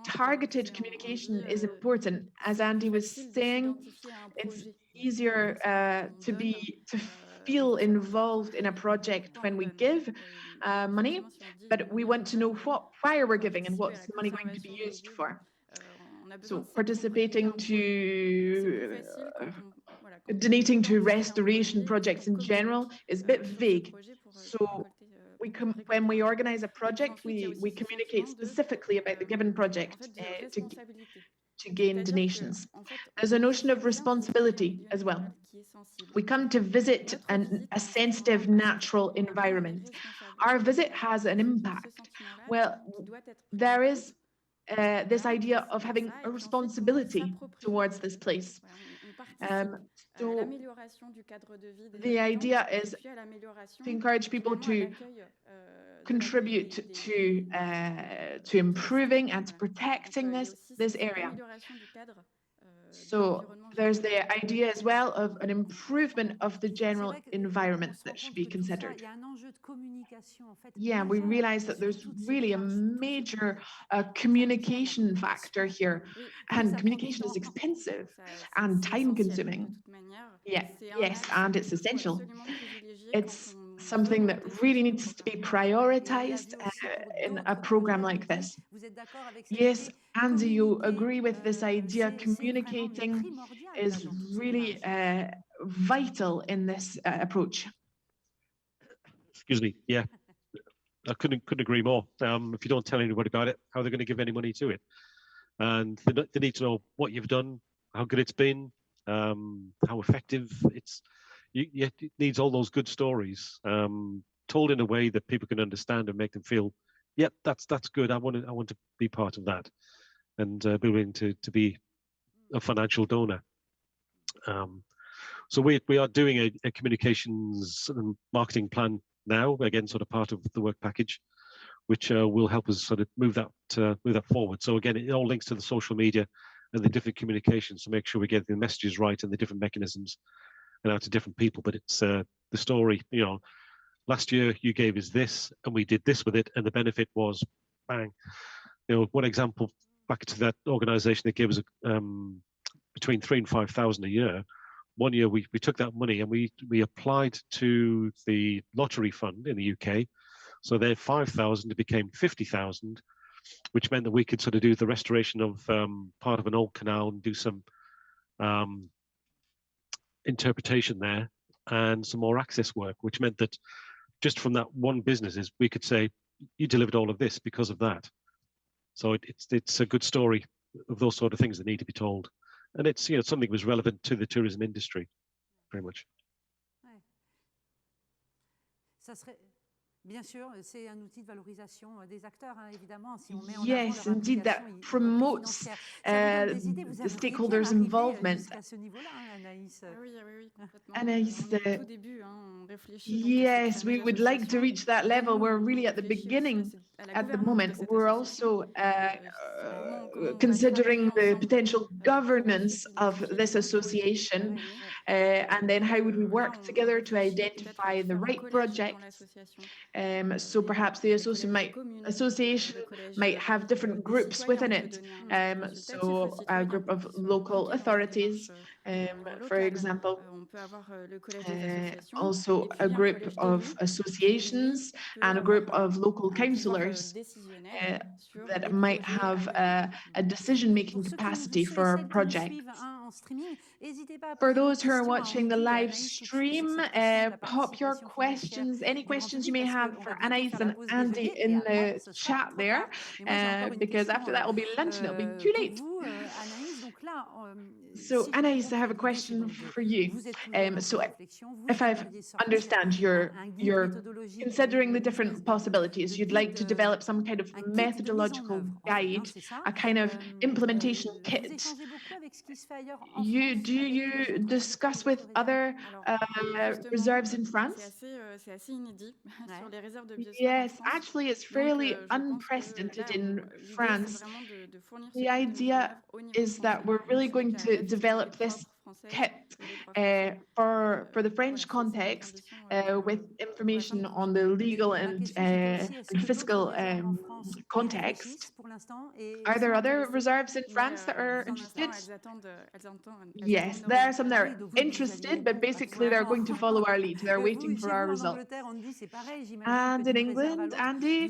targeted communication is important. As Andy was saying, it's easier to feel involved in a project when we give money, but we want to know why we're giving and what's the money going to be used for. So participating to donating to restoration projects in general is a bit vague. So when we organize a project, we communicate specifically about the given project to gain donations. There's a notion of responsibility as well. We come to visit a sensitive natural environment. Our visit has an impact. Well, there is this idea of having a responsibility towards this place. So the idea is to encourage people to contribute to improving and to protecting this area. So there's the idea as well of an improvement of the general environment that should be considered. Yeah, we realize that there's really a major communication factor here, and communication is expensive and time consuming. Yeah, yes, and it's essential. It's something that really needs to be prioritized in a program like this. Yes, Andy, you agree with this idea. Communicating is really vital in this approach. Excuse me. Yeah, I couldn't agree more. If you don't tell anybody about it, how are they going to give any money to it? And they need to know what you've done, how good it's been, how effective it's. It needs all those good stories told in a way that people can understand and make them feel, yep, that's good. I want to be part of that, and be willing to be a financial donor. So we are doing a communications and marketing plan now, again, sort of part of the work package, which will help us sort of move that forward. So again, it all links to the social media and the different communications to make sure we get the messages right and the different mechanisms and out to different people. But it's the story, last year you gave us this and we did this with it, and the benefit was bang. One example, back to that organization that gave us between 3,000 and 5,000 a year. One year we took that money and we applied to the lottery fund in the UK. So their 5,000, it became 50,000, which meant that we could sort of do the restoration of part of an old canal and do some interpretation there and some more access work, which meant that just from that one business, we could say, you delivered all of this because of that. So it's a good story of those sort of things that need to be told. And it's something that was relevant to the tourism industry, very much. Ça serait... Bien sûr, c'est un outil de valorisation des acteurs, évidemment. Si on met en yes, indeed, that promotes the stakeholders' involvement. Anaïs, yes, we would like to reach that level. We're really at the beginning at the moment. We're also considering the potential governance of this association, and then how would we work together to identify the right projects. So perhaps the association might have different groups within it. So a group of local authorities, for example, also a group of associations and a group of local councillors that might have a decision-making capacity for projects. For those who are watching the live stream, pop your questions, any questions you may have for Anaïs and Andy in the chat there, because after that will be lunch and it'll be too late. So Anaïs, I have a question for you. So if I understand, you're considering the different possibilities. You'd like to develop some kind of methodological guide, a kind of implementation kit. Do you discuss with other reserves in France? C'est assez inédit sur les réserves de biosphère. Yes, actually, it's fairly unprecedented in France. The idea is that we're really going to develop this kit for the French context with information on the legal and fiscal context. Are there other reserves in France that are interested? Yes, there are some that are interested, but basically they're going to follow our lead. They're waiting for our results. And in England, Andy,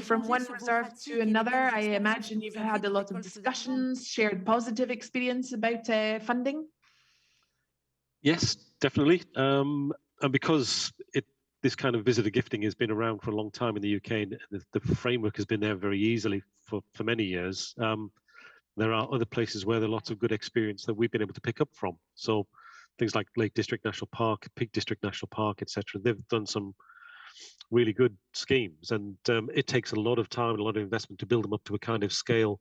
from one reserve to another, I imagine you've had a lot of discussions, shared positive experience about funding. Yes, definitely. And because this kind of visitor gifting has been around for a long time in the UK, and the framework has been there very easily for many years, there are other places where there are lots of good experience that we've been able to pick up from. So things like Lake District National Park, Peak District National Park, etc. They've done some really good schemes, and it takes a lot of time and a lot of investment to build them up to a kind of scale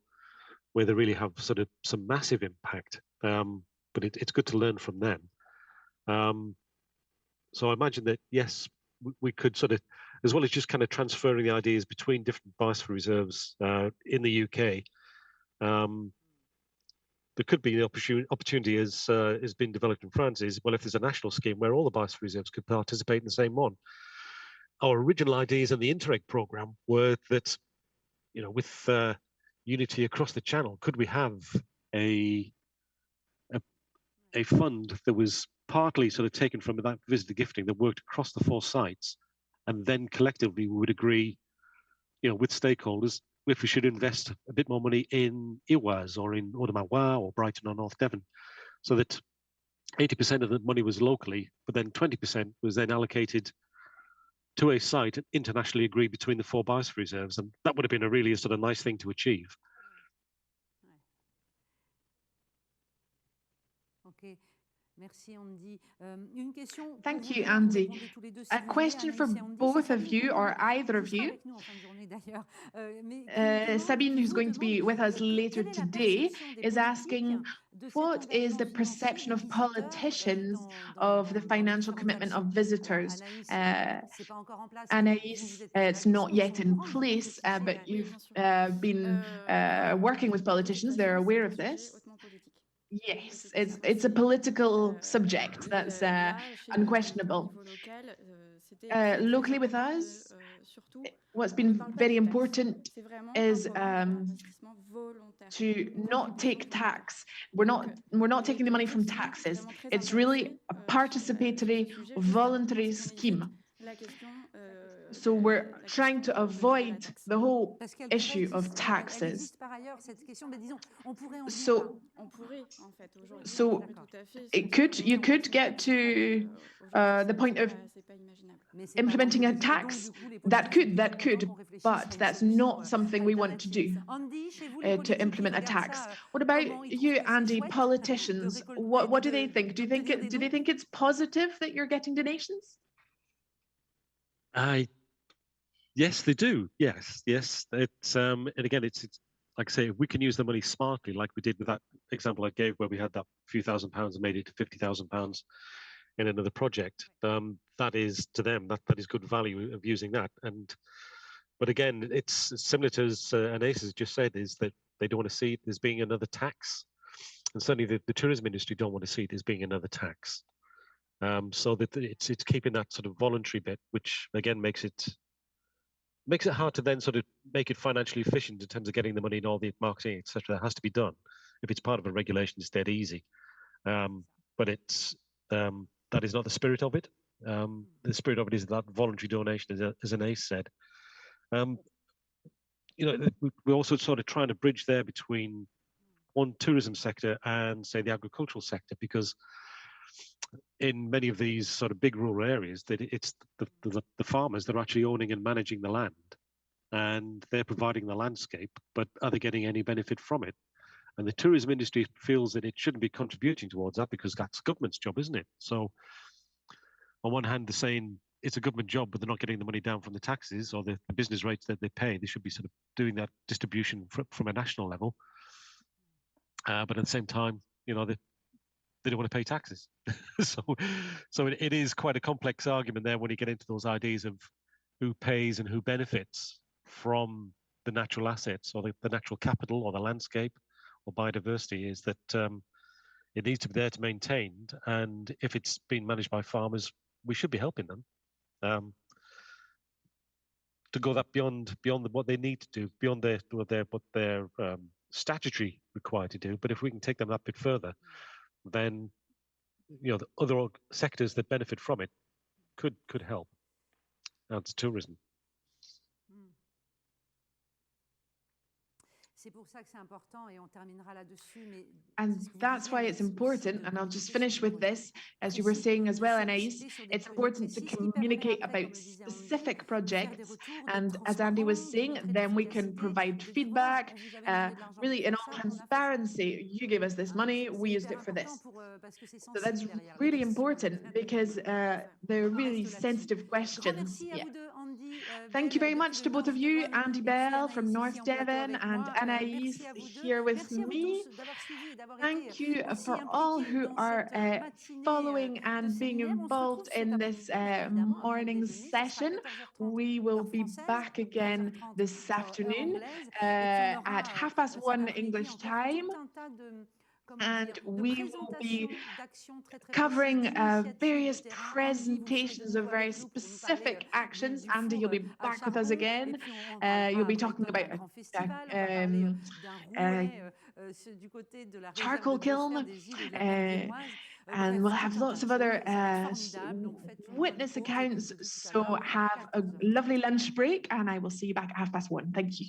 where they really have sort of some massive impact. But it's good to learn from them. So I imagine that, yes, we could sort of, as well as just kind of transferring the ideas between different biosphere reserves in the UK, there could be the opportunity as has been developed in France is, well, if there's a national scheme where all the biosphere reserves could participate in the same one. Our original ideas in the Interreg program were that, you know, with unity across the channel, could we have a fund that was partly sort of taken from that visitor gifting that worked across the 4 sites, and then collectively we would agree, you know, with stakeholders if we should invest a bit more money in Iwaz or in Oudemawa or Brighton or North Devon, so that 80% of the money was locally, but then 20% was then allocated to a site internationally agreed between the 4 biosphere reserves, and that would have been a really sort of nice thing to achieve. Okay. Thank you, Andy. A question for both of you, or either of you. Sabine, who's going to be with us later today, is asking, what is the perception of politicians of the financial commitment of visitors? Anaïs, it's not yet in place, but you've been working with politicians. They're aware of this. Yes, it's a political subject. That's unquestionable. Locally with us, what's been very important is to not take tax. We're not taking the money from taxes. It's really a participatory, voluntary scheme. So we're trying to avoid the whole issue of taxes. So you could get to the point of implementing a tax. That could, but that's not something we want to do, to implement a tax. What about you, Andy? Politicians, what do they think? Do they think it's positive that you're getting donations? Yes, they do. Yes. It's and again, it's like I say, if we can use the money smartly, like we did with that example I gave, where we had that few £1,000s and made it to £50,000 in another project. That is to them that is good value of using that. But again, it's similar to as Anaïs has just said, is that they don't want to see it as being another tax, and certainly the tourism industry don't want to see it as being another tax. So that it's keeping that sort of voluntary bit, which again makes it hard to then sort of make it financially efficient in terms of getting the money and all the marketing, etc. That has to be done. If it's part of a regulation, it's dead easy. But it's that is not the spirit of it. The spirit of it is that voluntary donation, as Anaïs said. You know, we're also sort of trying to bridge there between one tourism sector and, say, the agricultural sector, because in many of these sort of big rural areas, that it's the farmers that are actually owning and managing the land, and they're providing the landscape, but are they getting any benefit from it? And the tourism industry feels that it shouldn't be contributing towards that because that's government's job, isn't it? So on one hand, they're saying it's a government job, but they're not getting the money down from the taxes or the business rates that they pay. They should be sort of doing that distribution from a national level. But at the same time, you know, they don't want to pay taxes. so it is quite a complex argument there when you get into those ideas of who pays and who benefits from the natural assets or the natural capital or the landscape or biodiversity, is that it needs to be there to be maintained. And if it's being managed by farmers, we should be helping them to go that beyond what they need to do, beyond what their statutory required to do. But if we can take them that bit further, then you know the other sectors that benefit from it could help. That's tourism. And that's why it's important, and I'll just finish with this, as you were saying as well, Anaïs, it's important to communicate about specific projects. And as Andy was saying, then we can provide feedback, really in all transparency. You gave us this money, we used it for this. So that's really important because they're really sensitive questions. Yeah. Thank you very much to both of you, Andy Bell from North Devon and Anaïs here with me. Thank you for all who are following and being involved in this morning session. We will be back again this afternoon at 1:30 English time. And we will be covering various presentations of very specific actions. Andy, you'll be back with us again. You'll be talking about charcoal kiln, and we'll have lots of other witness accounts. So have a lovely lunch break, and I will see you back at 1:30. Thank you.